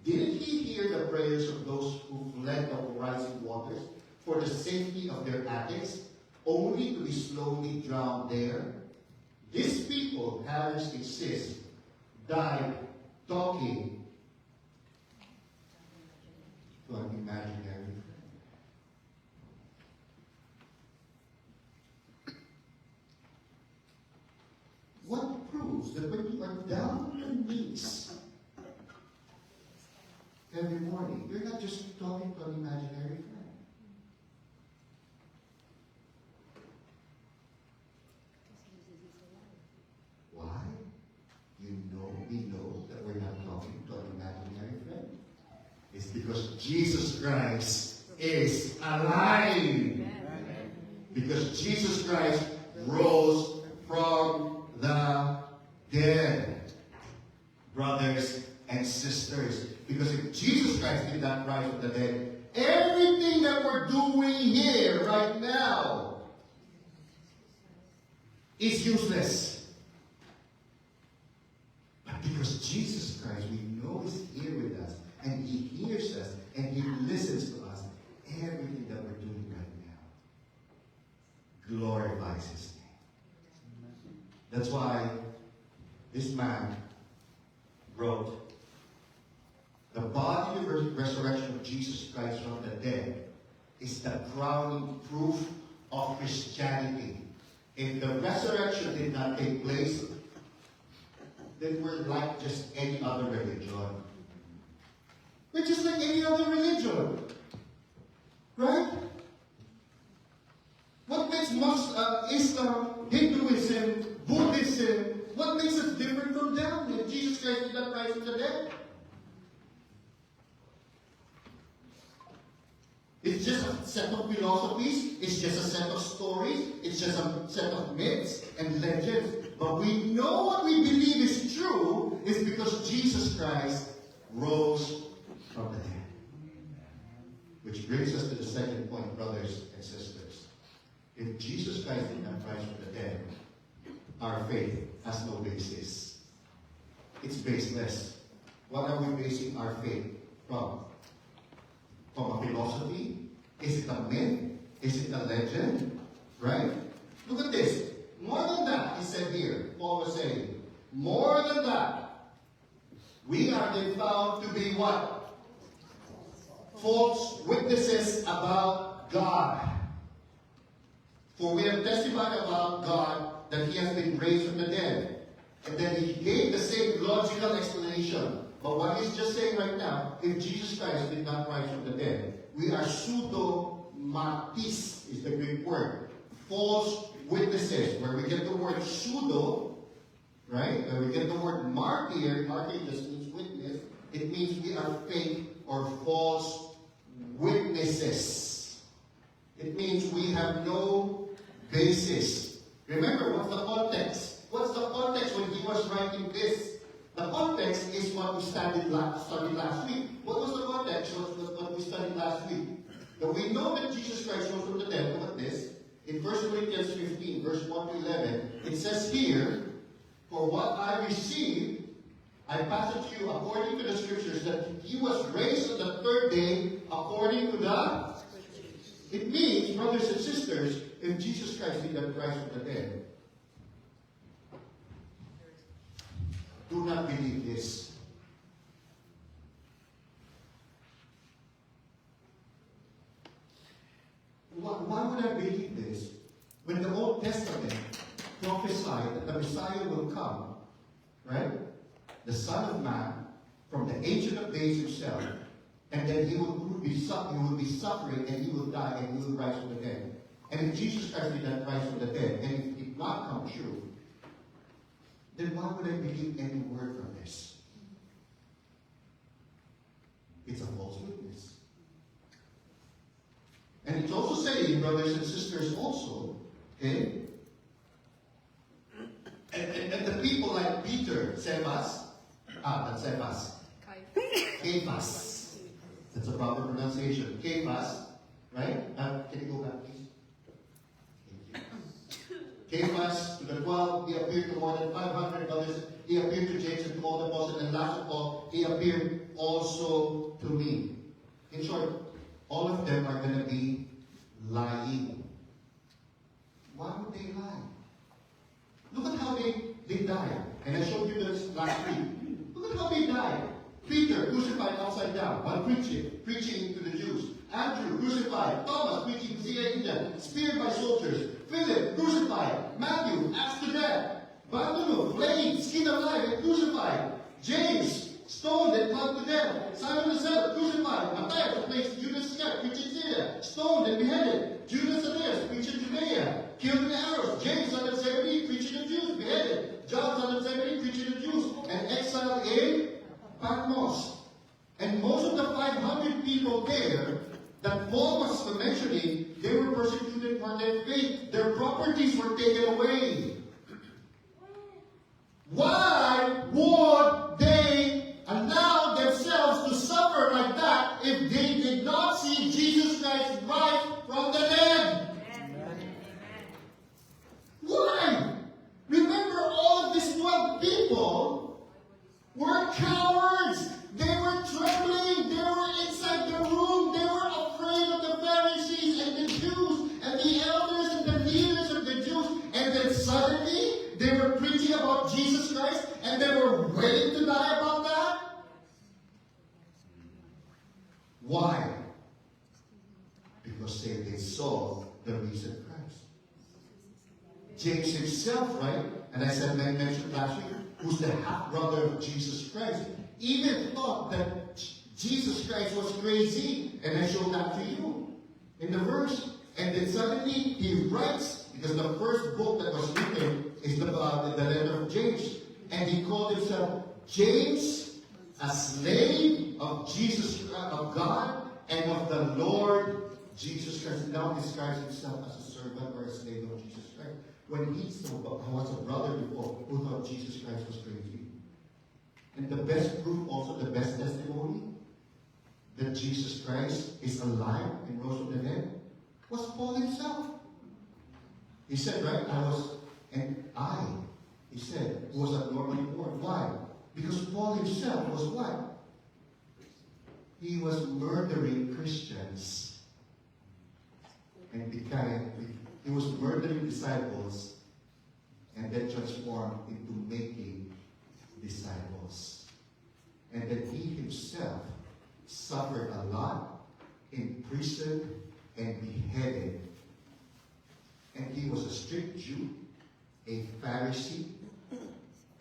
didn't he hear the prayers of those who fled the rising waters for the safety of their attics, only to be slowly drowned there? These people, Harris insists, died talking to an imaginary friend. What proves that when you are down on your knees every morning, you're not just talking to an imaginary friend? Why? We know that we're not talking to an imaginary friend. It's because Jesus Christ is alive. Because Jesus Christ rose from the dead. Brothers and sisters, because if Jesus Christ did not rise from the dead, everything that we're doing here right now is useless. But because Jesus Christ, we know is here with us, and He hears us, and He listens to us, everything that we're doing right now glorifies His name. That's why this man wrote, the bodily resurrection of Jesus Christ from the dead is the crowning proof of Christianity. If the resurrection did not take place, then we're like just any other religion. We're just like any other religion. Right? What makes Islam, Hinduism, Buddhism, what makes us different from them if Jesus Christ did not rise from the dead? It's just a set of philosophies, it's just a set of stories, it's just a set of myths and legends. But we know what we believe is true is because Jesus Christ rose from the dead. Which brings us to the second point, brothers and sisters. If Jesus Christ did not rise from the dead, our faith has no basis. It's baseless. What are we basing our faith from? From a philosophy? Is it a myth? Is it a legend? Right? Look at this. More than that, he said here, Paul was saying, more than that, we are then found to be what? False witnesses about God. For we have testified about God that He has been raised from the dead. And then he gave the same logical explanation. But what he's just saying right now, if Jesus Christ did not rise from the dead, we are pseudo-martis, is the Greek word. False witnesses, where we get the word pseudo, right? Where we get the word martyr, martyr just means witness. It means we are fake or false witnesses. It means we have no basis. Remember, what's the context? What's the context when he was writing this? The context is what we studied last week. What was the context? What we studied last week? That we know that Jesus Christ rose from the dead. Look at this. In 1 Corinthians 15, verse 1 to 11, it says here, for what I received, I pass it to you according to the scriptures, that He was raised on the third day according to the... It means, brothers and sisters, if Jesus Christ did not rise from the dead, do not believe this. Why would I believe this? When the Old Testament prophesied that the Messiah will come, right? The Son of Man, from the Ancient of Days himself, and then he will be suffering, and he will die, and he will rise from the dead. And if Jesus Christ did not rise from the dead, and if it did not come true, then why would I believe any word from this? It's a false witness. And it's also saying, brothers and sisters also, okay? And the people like Peter, Cephas, not Cephas, Cephas. That's a proper pronunciation. Cephas, right? Can you go back, please? Cephas to the 12, he appeared to more than 500 others. He appeared to James and to all the apostles, and last of all, he appeared also to me. In short, all of them are going to be lying. Why would they lie? Look at how they died. And I showed you this last week. Look at how they died. Peter, crucified upside down, while preaching to the Jews. Andrew, crucified. Thomas, preaching to the India, speared by soldiers. Philip, crucified. Matthew, axed to death. Bartholomew, flayed, skinned alive, and crucified. James, stoned and clubbed to death. Simon the Zealot, crucified. Matthias, replaced Judas Iscariot, preaching Syria, stoned and beheaded. Judas Ananias, preaching Judea, killed in arrows. James, son of Zebedee, preaching to Jews, beheaded. John, son of Zebedee, preaching to Jews, and exiled in Patmos. And most of the 500 people there that Paul was mentioning, they were persecuted for their faith. Their properties were taken away. Why would they allow themselves to suffer like that if they did not see Jesus Christ rise from the dead? Why? Remember, all of these 12 people were cowards. They were trembling. They were inside the room. They were afraid of the Pharisees and the Jews and the elders and the leaders of the Jews. And then suddenly, they were preaching about Jesus Christ and they were waiting to die about that? Why? Because they saw the risen Christ. James himself, right? And I mentioned last week, who's the half-brother of Jesus Christ, even thought that Jesus Christ was crazy. And I showed that to you in the verse. And then suddenly he writes, because the first book that was written is the letter of James. And he called himself James, a slave of Jesus, of God, and of the Lord Jesus Christ. He now describes himself as a servant or a slave of Jesus Christ. When he was a brother before who thought Jesus Christ was crazy. And the best proof, also the best testimony, that Jesus Christ is alive and rose from the dead, was Paul himself. He said, right, he said, who was abnormally born. Why? Because Paul himself was what? He was murdering Christians. And he was murdering disciples and then transformed into making disciples. And then he himself suffered a lot, imprisoned, and beheaded. And he was a strict Jew, a Pharisee,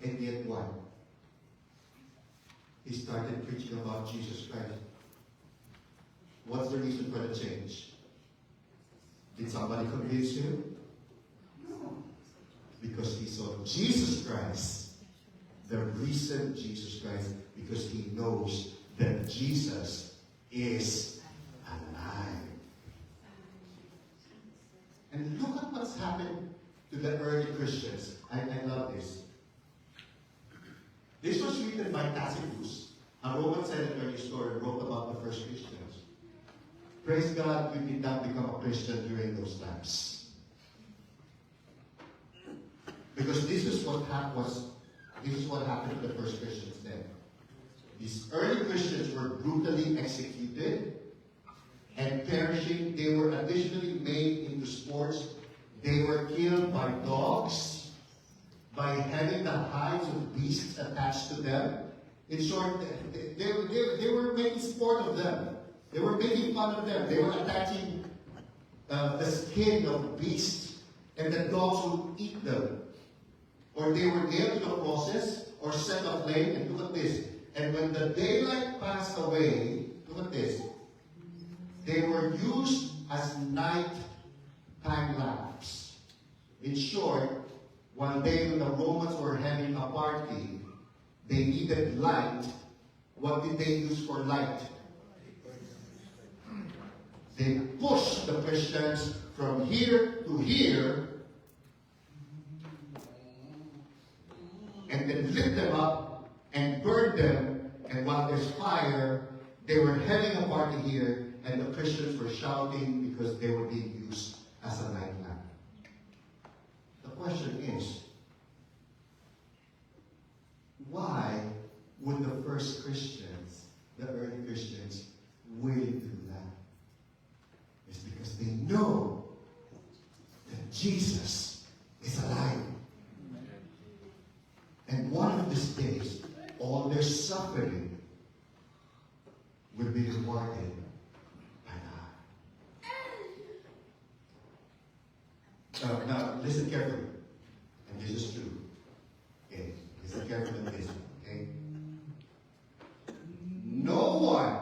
and yet what? He started preaching about Jesus Christ. What's the reason for the change? Did somebody convince him? No. Because he saw Jesus Christ, the risen Jesus Christ, because he knows that Jesus is alive. And look at what's happened to the early Christians. I love this. This was written by Tacitus, a Roman senator historian, wrote about the first Christians. Praise God, we did not become a Christian during those times. Because this is what happened to the first Christians then. These early Christians were brutally executed and perishing. They were additionally made into sports. They were killed by dogs, by having the hides of beasts attached to them. In short, they were making sport of them. They were making fun of them. They were attaching the skin of beasts, and the dogs would eat them. Or they were nailed to the crosses, or set aflame, and look at this. And when the daylight passed away, look at this. They were used as night time lamps. In short, one day when the Romans were having a party, they needed light. What did they use for light? They push the Christians from here to here and then lit them up and burned them. And while there's fire, they were having a party here, and the Christians were shouting because they were being used as a night lamp. The question is, why would the first Christians, the early Christians, willingly do that? It's because they know that Jesus is alive. And one of these days, all their suffering will be rewarded by God. Now, listen carefully. And this is true. Okay? Listen carefully to this. Okay? No one,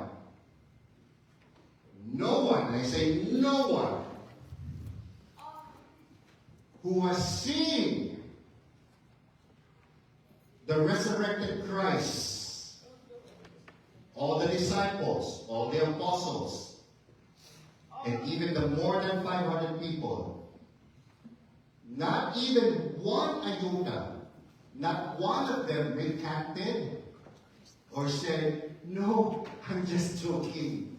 I say no one, who has seen the resurrected Christ, all the disciples, all the apostles, and even the more than 500 people, not even one iota, not one of them recanted or said, "No, I'm just joking."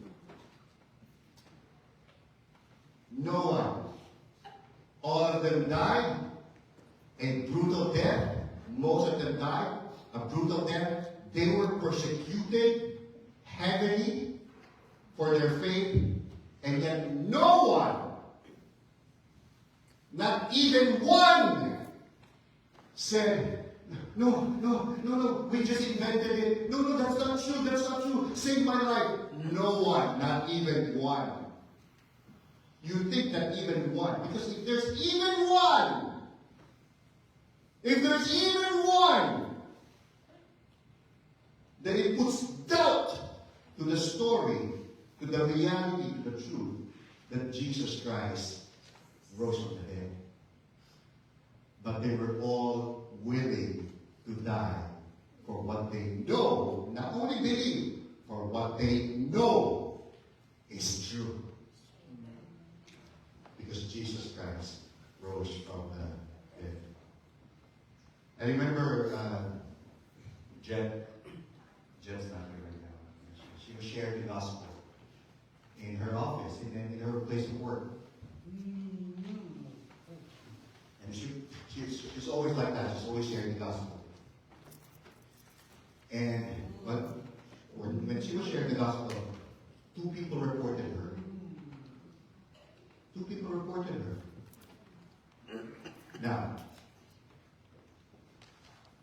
No one. All of them died a brutal death. Most of them died a brutal death. They were persecuted heavily for their faith, and yet no one, not even one, said, no, we just invented it. No, that's not true. Save my life. No one, not even one. You think that even one, because if there's even one, then it puts doubt to the story, to the reality, to the truth that Jesus Christ rose from the dead. But they were all willing to die for what they know, not only believe, for what they know is true. Because Jesus Christ rose from the dead. I remember Jen's not here right now. She was sharing the gospel in her office, in her place of work. And she's always like that. She's always sharing the gospel. And when she was sharing the gospel, two people reported her. Now,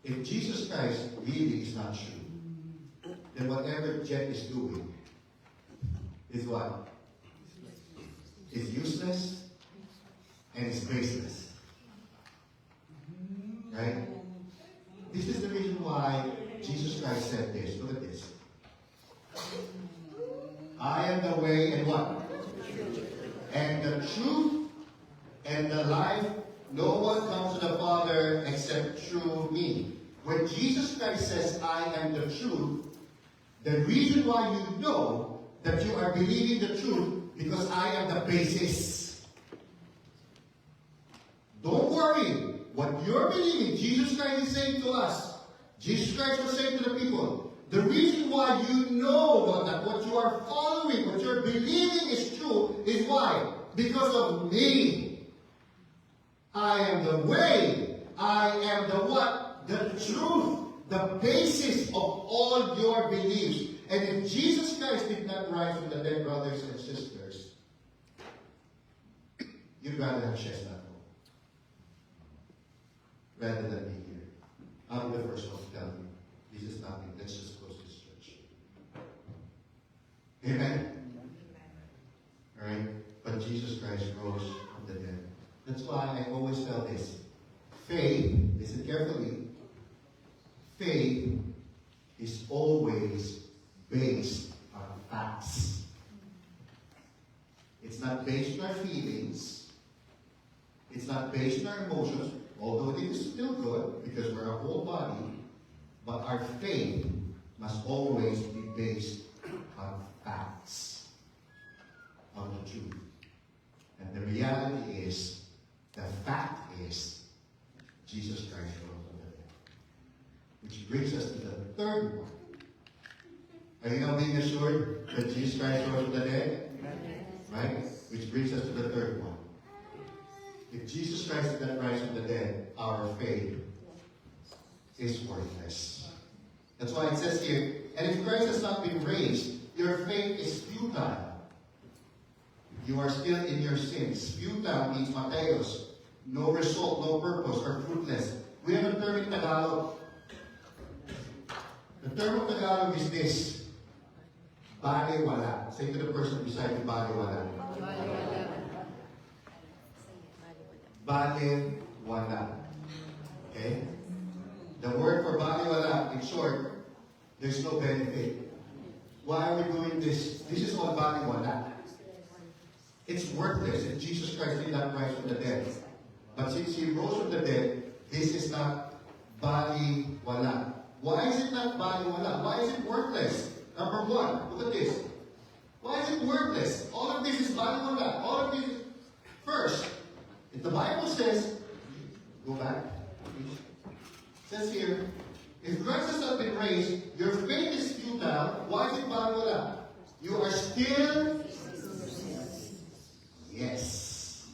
if Jesus Christ really is not true, then whatever Jen is doing is what? Is useless and is baseless. Right? This is the reason why Jesus Christ said this. Look at this. I am the way and what? And the truth and the life. No one comes to the Father except through me. When Jesus Christ says, I am the truth, the reason why you know that you are believing the truth, because I am the basis. Don't worry. What you're believing, Jesus Christ is saying to us, Jesus Christ was saying to the people, the reason why you know that what you are following, what you're believing is true, is why? Because of me. I am the way. I am the what? The truth. The basis of all your beliefs. And if Jesus Christ did not rise from the dead, brothers and sisters, you'd rather have chestnut rather than be here. I'll be the first one to tell you, this is nothing. Let's just close this church. Amen? Alright? But Jesus Christ rose from the dead. That's why I always tell this. Faith, listen carefully, faith is always based on facts. It's not based on our feelings. It's not based on our emotions, although it is still good because we're a whole body. But our faith must always be based on facts, on the truth. Are you now being assured that Jesus Christ rose from the dead? Right? Which brings us to the third one. If Jesus Christ did not rise from the dead, our faith is worthless. That's why it says here, and if Christ has not been raised, your faith is futile. You are still in your sins. Futile means mateos. No result, no purpose, or fruitless. We have a term in Tagalog. The term of Tagalog is this. Balewala. Say to the person beside you, balewala. Balewala. Okay? The word for balewala, in short, there's no benefit. Why are we doing this? This is all balewala. It's worthless if Jesus Christ did not rise from the dead. But since He rose from the dead, this is not balewala. Why is it not balewala? Why is it worthless? Number one, look at this. Why is it worthless? All of this is balewala. All of this is... First, if the Bible says, go back, please. It says here, if Christ has not been raised, your faith is futile. Why is it balewala? You are still... Yes.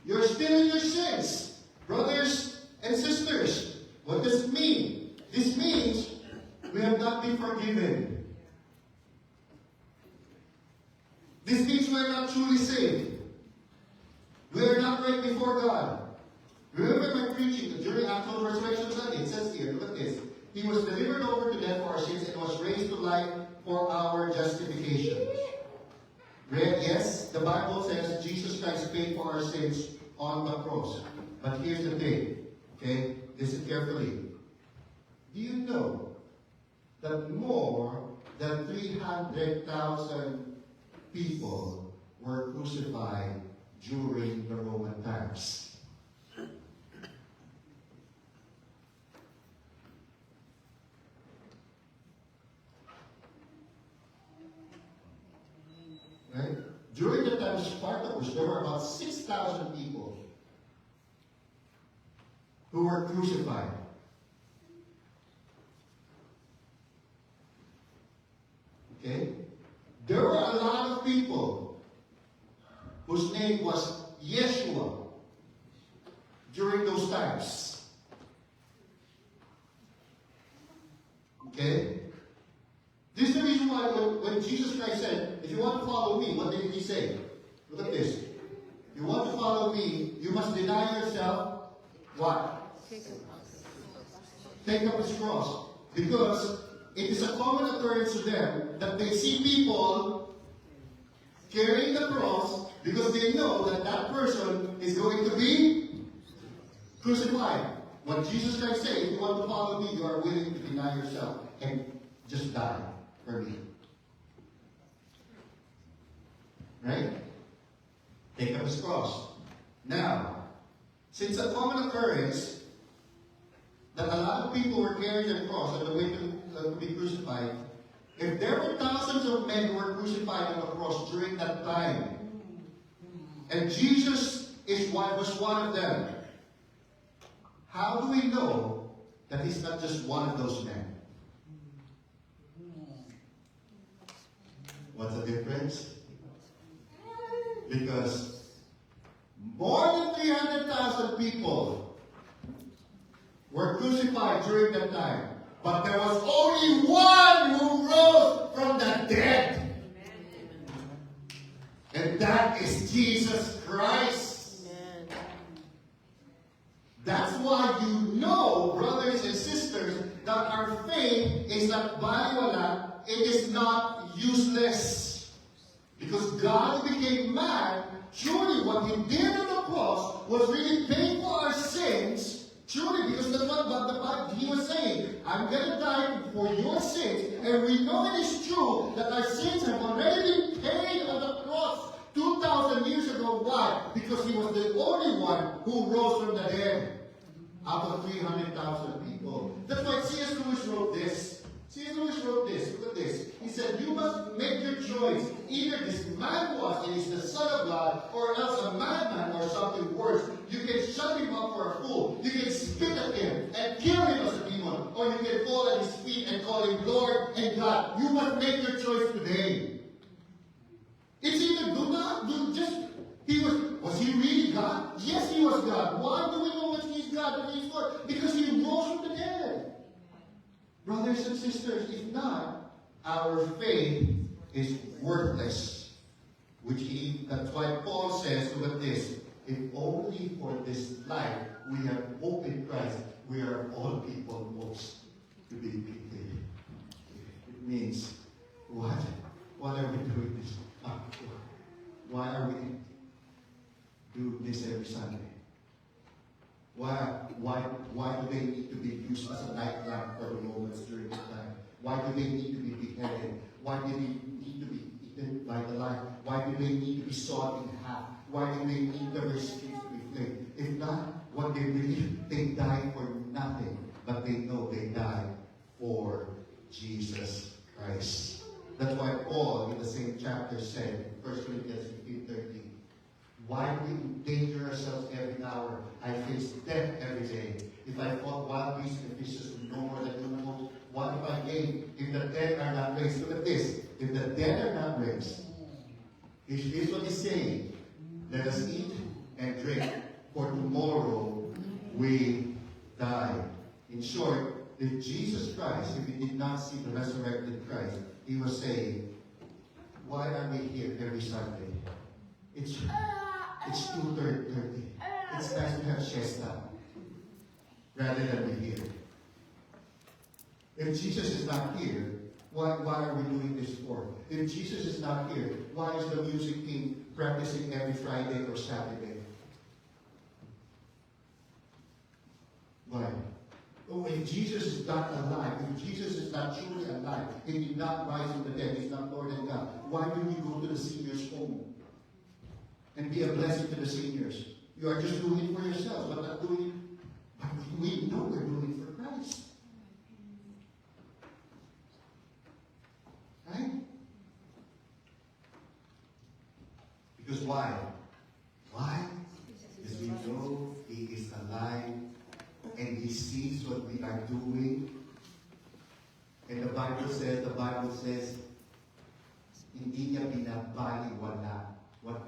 You're still in your sins. Brothers and sisters, what does it mean? This means we have not been forgiven. This means we are not truly saved. We are not right before God. Remember my preaching during actual Resurrection Sunday. It says here, look at this. He was delivered over to death for our sins and was raised to life for our justification. Read, yes, the Bible says Jesus Christ paid for our sins on the cross. But here's the thing, okay? Listen carefully. Do you know that more than 300,000 people were crucified during the Roman times? Right? During the time of Spartacus, there were about 6,000 people who were crucified. Okay? There were a lot of people whose name was Yeshua during those times. Okay? This is the reason why when Jesus Christ said, if you want to follow me, what did He say? Look at this. If you want to follow me, you must deny yourself. What? Take up His cross. Because it is a common occurrence to them that they see people carrying the cross because they know that that person is going to be crucified. What Jesus Christ said, if you want to follow me, you are willing to deny yourself and just die for me. Right? Take up His cross. Now, since a common occurrence that a lot of people were carrying their cross on the way to be crucified, if there were thousands of men who were crucified on the cross during that time, and Jesus was one of them, how do we know that He's not just one of those men? What's the difference? Because more than 300,000 people were crucified during that time. But there was only one who rose from the dead. And that is Jesus Christ. That's why you know, brothers and sisters, that our faith is not baliwala, it is not useless. Because God became man. Surely what He did on the cross was really paying for our sins. Truly, because that's what He was saying. I'm going to die for your sins. And we know it is true that our sins have already been paid on the cross 2,000 years ago. Why? Because He was the only one who rose from the dead out of 300,000 people. That's why C.S. Lewis wrote this. C.S. Lewis wrote this. Look at this. He said, you must make your choice. Either this man was and is the Son of God, or else a madman or something worse. You can shut Him up for a fool. You can spit at Him and kill Him as a demon. Or you can fall at His feet feet and call him Lord and God. You must make your choice today. It's either do not, do just, was he really God? Yes, he was God. Why do we know that he's God and he's Lord? Because he rose from the dead. Brothers and sisters, if not, our faith is worthless. That's why Paul says, look at this, if only for this life we have hope in Christ, we are all people most to be pitied. It means, what are we doing this? Why are we doing this every Sunday? Why do they need to be used as a night lamp for the Romans during the time? Why do they need to be beheaded? Why do they need to be eaten by the lion? Why do they need to be sawed in half? Why do they need their streets to be flayed? If not, what they believe, they die for nothing, but they know they died for Jesus Christ. That's why Paul, in the same chapter, said, 1 Corinthians 15:13, why do we endanger ourselves every hour? I face death every day. If I fought wild beasts and fishes with no more than human hope, what if I gain? If the dead are not raised, look at this. If the dead are not raised, here's what he's saying. Let us eat and drink, for tomorrow we die. In short, if Jesus Christ, if he did not see the resurrected Christ, he was saying, why are we here every Sunday? It's 2:30. It's time to have siesta, rather than be here. If Jesus is not here, why are we doing this for? If Jesus is not here, why is the music team practicing every Friday or Saturday? Why? Oh, if Jesus is not alive, if Jesus is not truly alive, he did not rise from the dead, he's not Lord and God, why do you go to the seniors' home and be a blessing to the seniors? You are just doing it for yourselves, but not doing it. But we know we're doing it for Christ. Right? Because why? Why? Because we know he is alive and he sees what we are doing. And the Bible says, hindi niya binabaliwala. What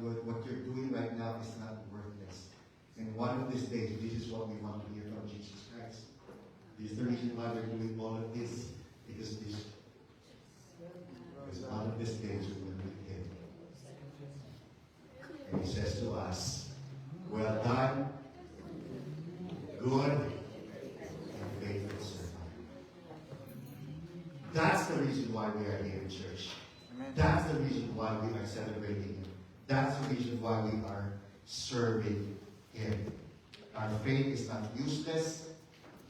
you're doing right now is not worthless. And one of these days, this is what we want to hear from Jesus Christ. This is the reason why we're doing all of this. Because one of these days we will meet him. And he says to us, well done, good and faithful servant. That's the reason why we are here in church. That's the reason why we are celebrating him. That's the reason why we are serving him. Our faith is not useless,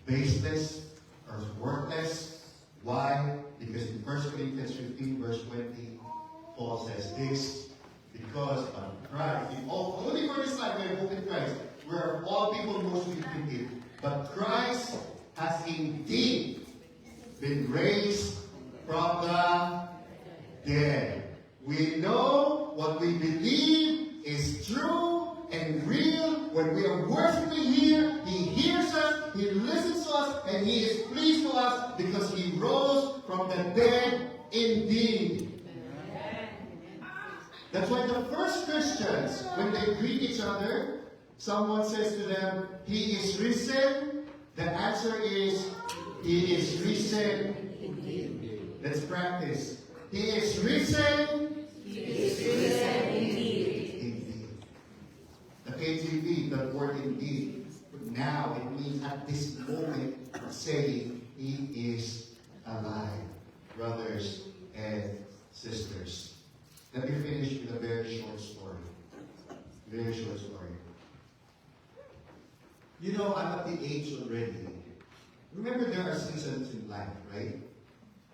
baseless, or worthless. Why? Because in 1 Corinthians 15, verse 20, Paul says this, because of Christ, only for this life we have hope in Christ, where all people mostly believe. But Christ has indeed been raised from the dead. We know what we believe is true and real. When we are worshiping here, he hears us, he listens to us, and he is pleased to us because he rose from the dead indeed. That's why the first Christians, when they greet each other, someone says to them, he is risen. The answer is, he is risen indeed. Let's practice. He is risen. He is risen indeed. The KJV, the word indeed, now it means at this moment saying he is alive. Brothers and sisters. Let me finish with a very short story. Very short story. You know, I'm at the age already. Remember, there are seasons in life, right?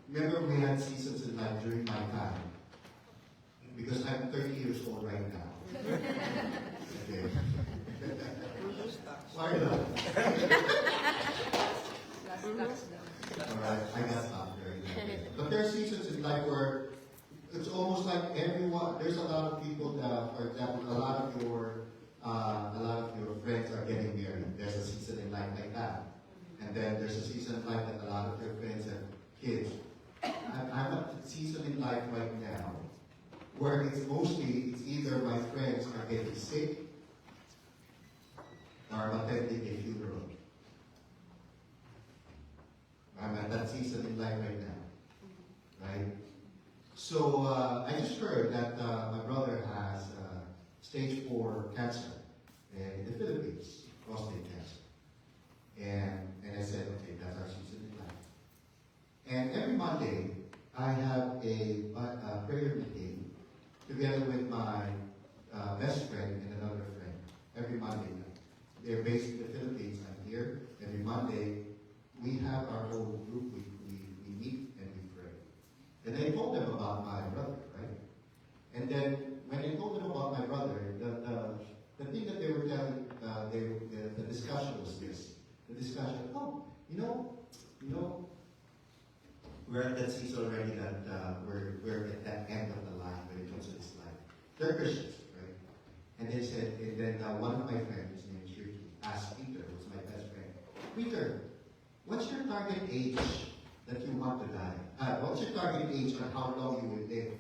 Remember, we had seasons in life during my time. Because I'm 30 years old right now. Okay. Why not? Alright, I got stopped right now. But there are seasons in life where it's almost like everyone, there's a lot of people that, for example, a lot of your friends are getting married. There's a season in life like that. And then there's a season in life that a lot of your friends have kids. I'm at a season in life right now where it's either my friends are getting sick or I'm attending a funeral. I'm at that season in life right now, right? So I just heard that my brother has stage 4 cancer in the Philippines, prostate cancer. And I said, okay, that's our season in life. And every Monday, I have a prayer meeting together with my best friend and another friend every Monday night. They're based in the Philippines. I'm here. Every Monday, we have our own group. We meet and we pray. And I told them about my brother, right? And then when I told them about my brother, the thing that they were telling, the discussion was this. The discussion, we're at that season already that we're at that end of the line when it comes to this life. They're Christians, right? And they said, and then one of my friends, his name is Ricky, asked Peter, who's my best friend, Peter, what's your target age that you want to die? What's your target age on how long you will live?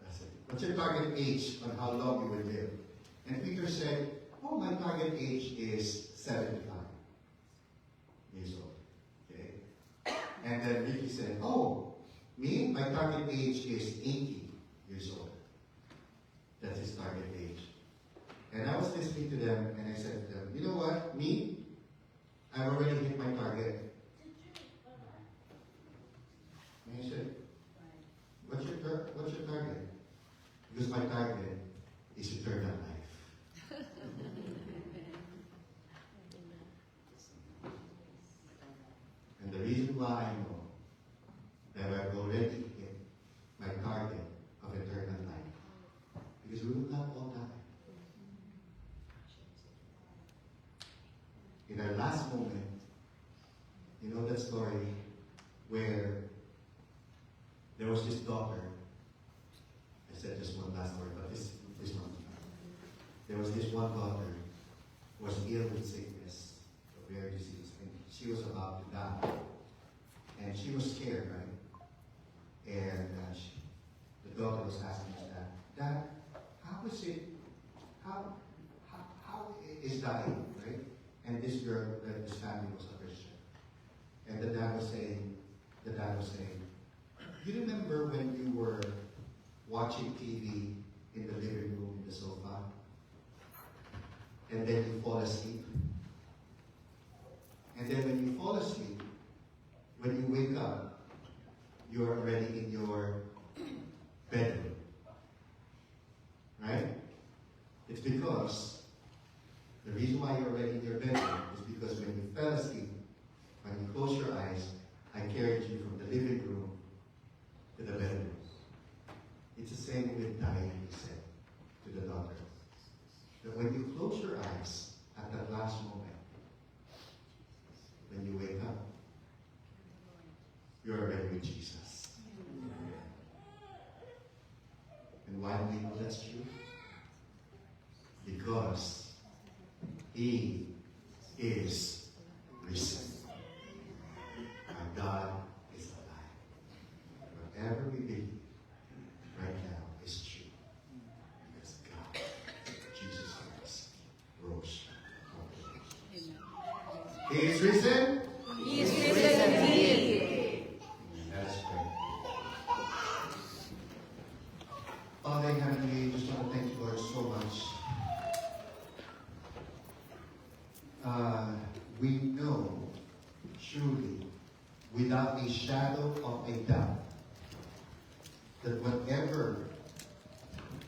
I said, what's your target age on how long you will live? And Peter said, oh, my target age is 75 years old. Okay? And then Ricky said, oh, me, my target age is 80 years old. That's his target age. And I was listening to them, and I said to them, you know what, me, I've already hit my target. And he said, what's your target? Because my target is eternal life. And the reason why I know that I've already hit my target of eternal life, because we will not all die. In our last moment, you know that story where there was this daughter. I said just one last story, but this one. There was this one daughter who was ill with sickness, a rare disease, and she was about to die. And she was scared, right? And the daughter was asking his Dad, how is dying, right? And this girl, this family was a Christian. And the dad was saying, you remember when you were watching TV in the living room, in the sofa, and then you fall asleep? And then when you fall asleep, when you wake up, you're already in your bedroom. Right? It's because the reason why you're already in your bedroom is because when you fell asleep, when you close your eyes, I carried you from the living room to the bedroom. It's the same with dying, he said to the daughter. That when you close your eyes at that last moment, when you wake up, you're already with Jesus. And why do we know that's true? Because He is risen. Our God is alive. Whatever we believe right now is true. Because God, Jesus Christ, rose from the dead. He is risen. He is risen indeed. Let us pray. Father in heaven, we just want to thank you, Lord, so much. We know truly, without a shadow of a doubt, that whatever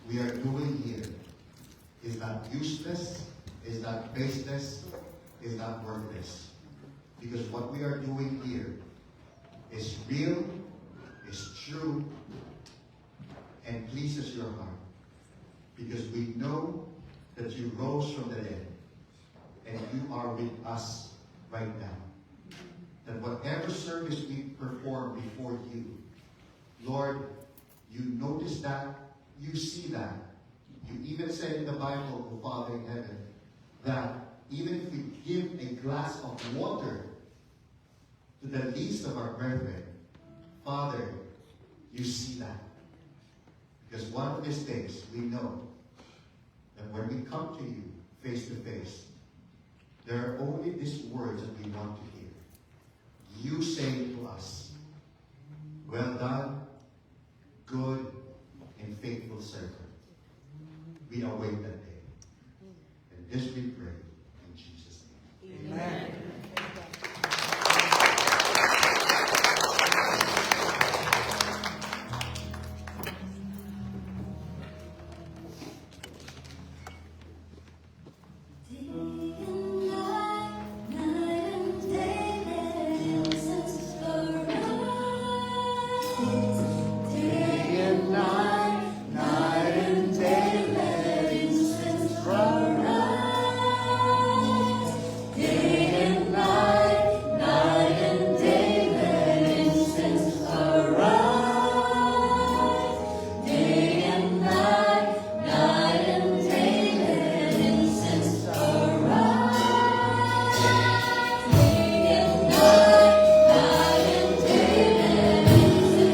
we are doing here is not useless, is not baseless, is not worthless. Because what we are doing here is real, is true, and pleases your heart. Because we know that you rose from the dead, and you are with us right now. That whatever service we perform before you, Lord, you notice that, you see that. You even said in the Bible, O Father in heaven, that even if we give a glass of water to the least of our brethren, Father, you see that. Because one of these days, we know that when we come to you face to face, there are only these words that we want to hear. You saying to us, well done, good and faithful servant. We await that day. And this we pray in Jesus' name. Amen. Day and night, night and day, let incense arise. Day and night, night and day, let incense arise. Day and night, night and day, let incense arise. Day and night, night and day, let incense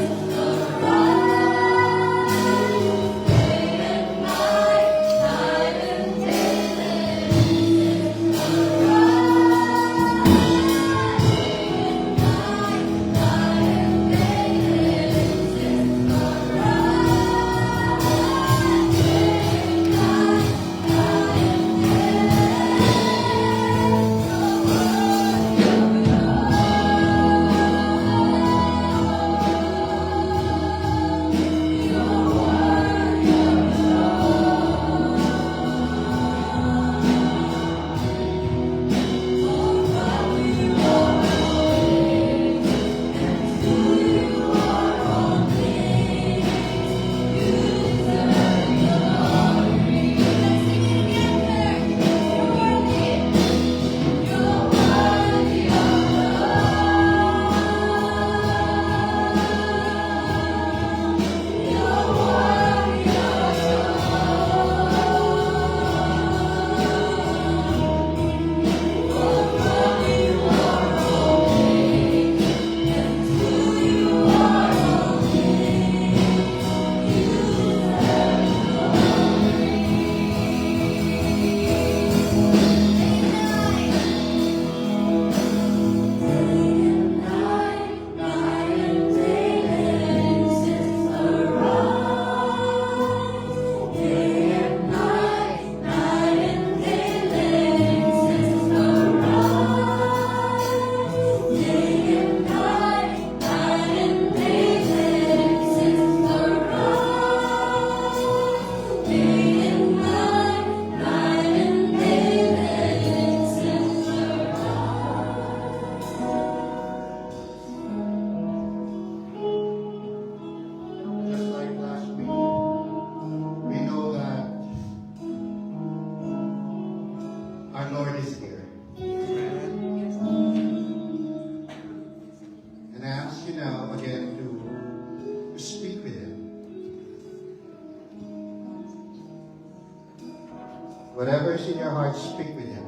Just like last week, we know that our Lord is here. And I ask you now again to speak with Him. Whatever is in your heart, speak with Him.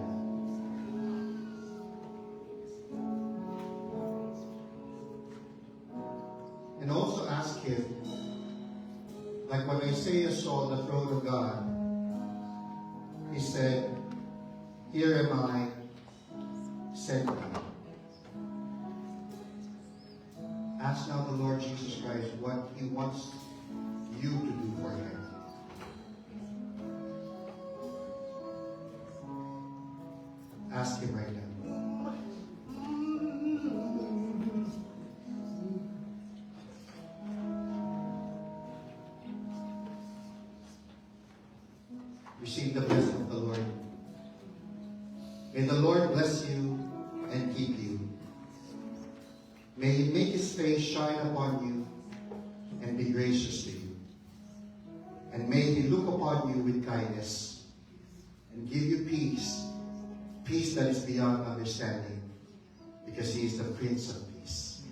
And also ask Him, like when Isaiah saw the throne of God, he said, here am I, send me. Ask now the Lord Jesus Christ what He wants you to do for Him. Ask Him right now. Receive the blessing of the Lord. May the Lord bless you and keep you. May He make His face shine upon you and be gracious to you. And may He look upon you with kindness and give you peace, peace that is beyond understanding, because He is the Prince of Peace.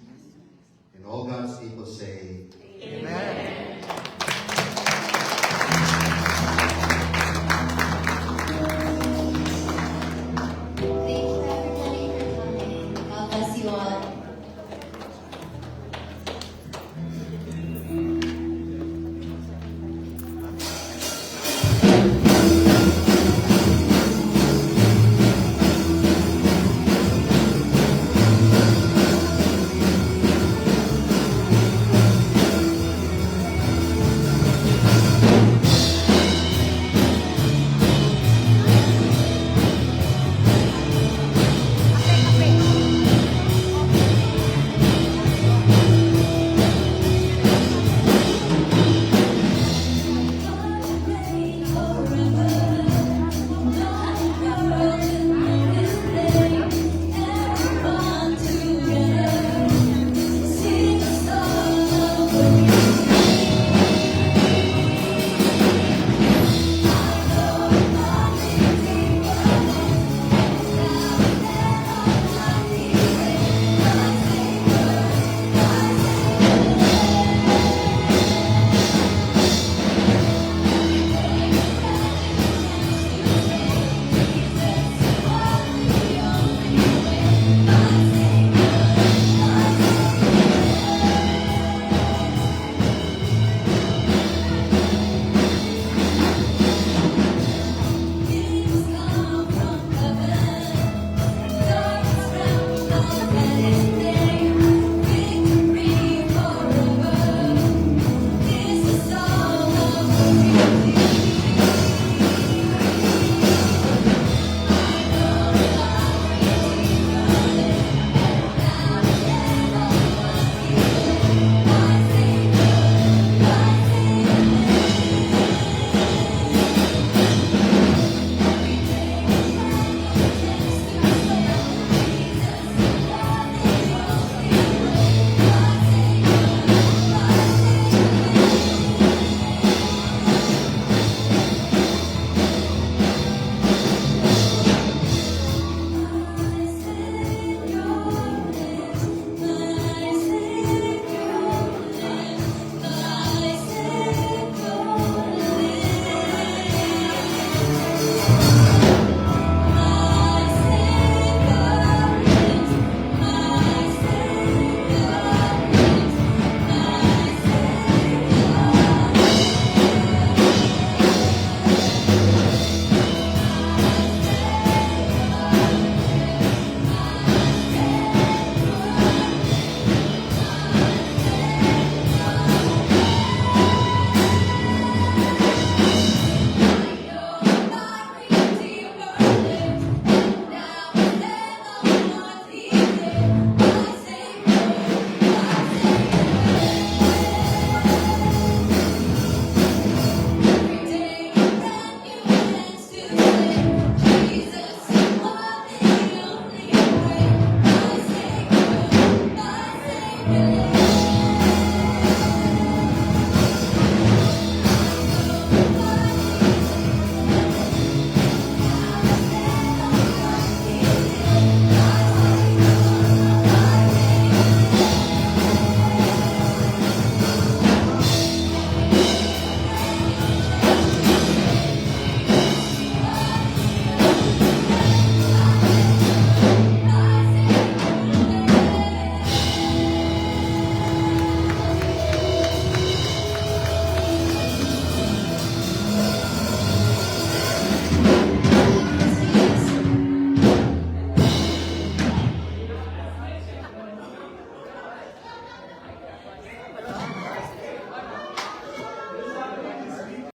And all God's people say,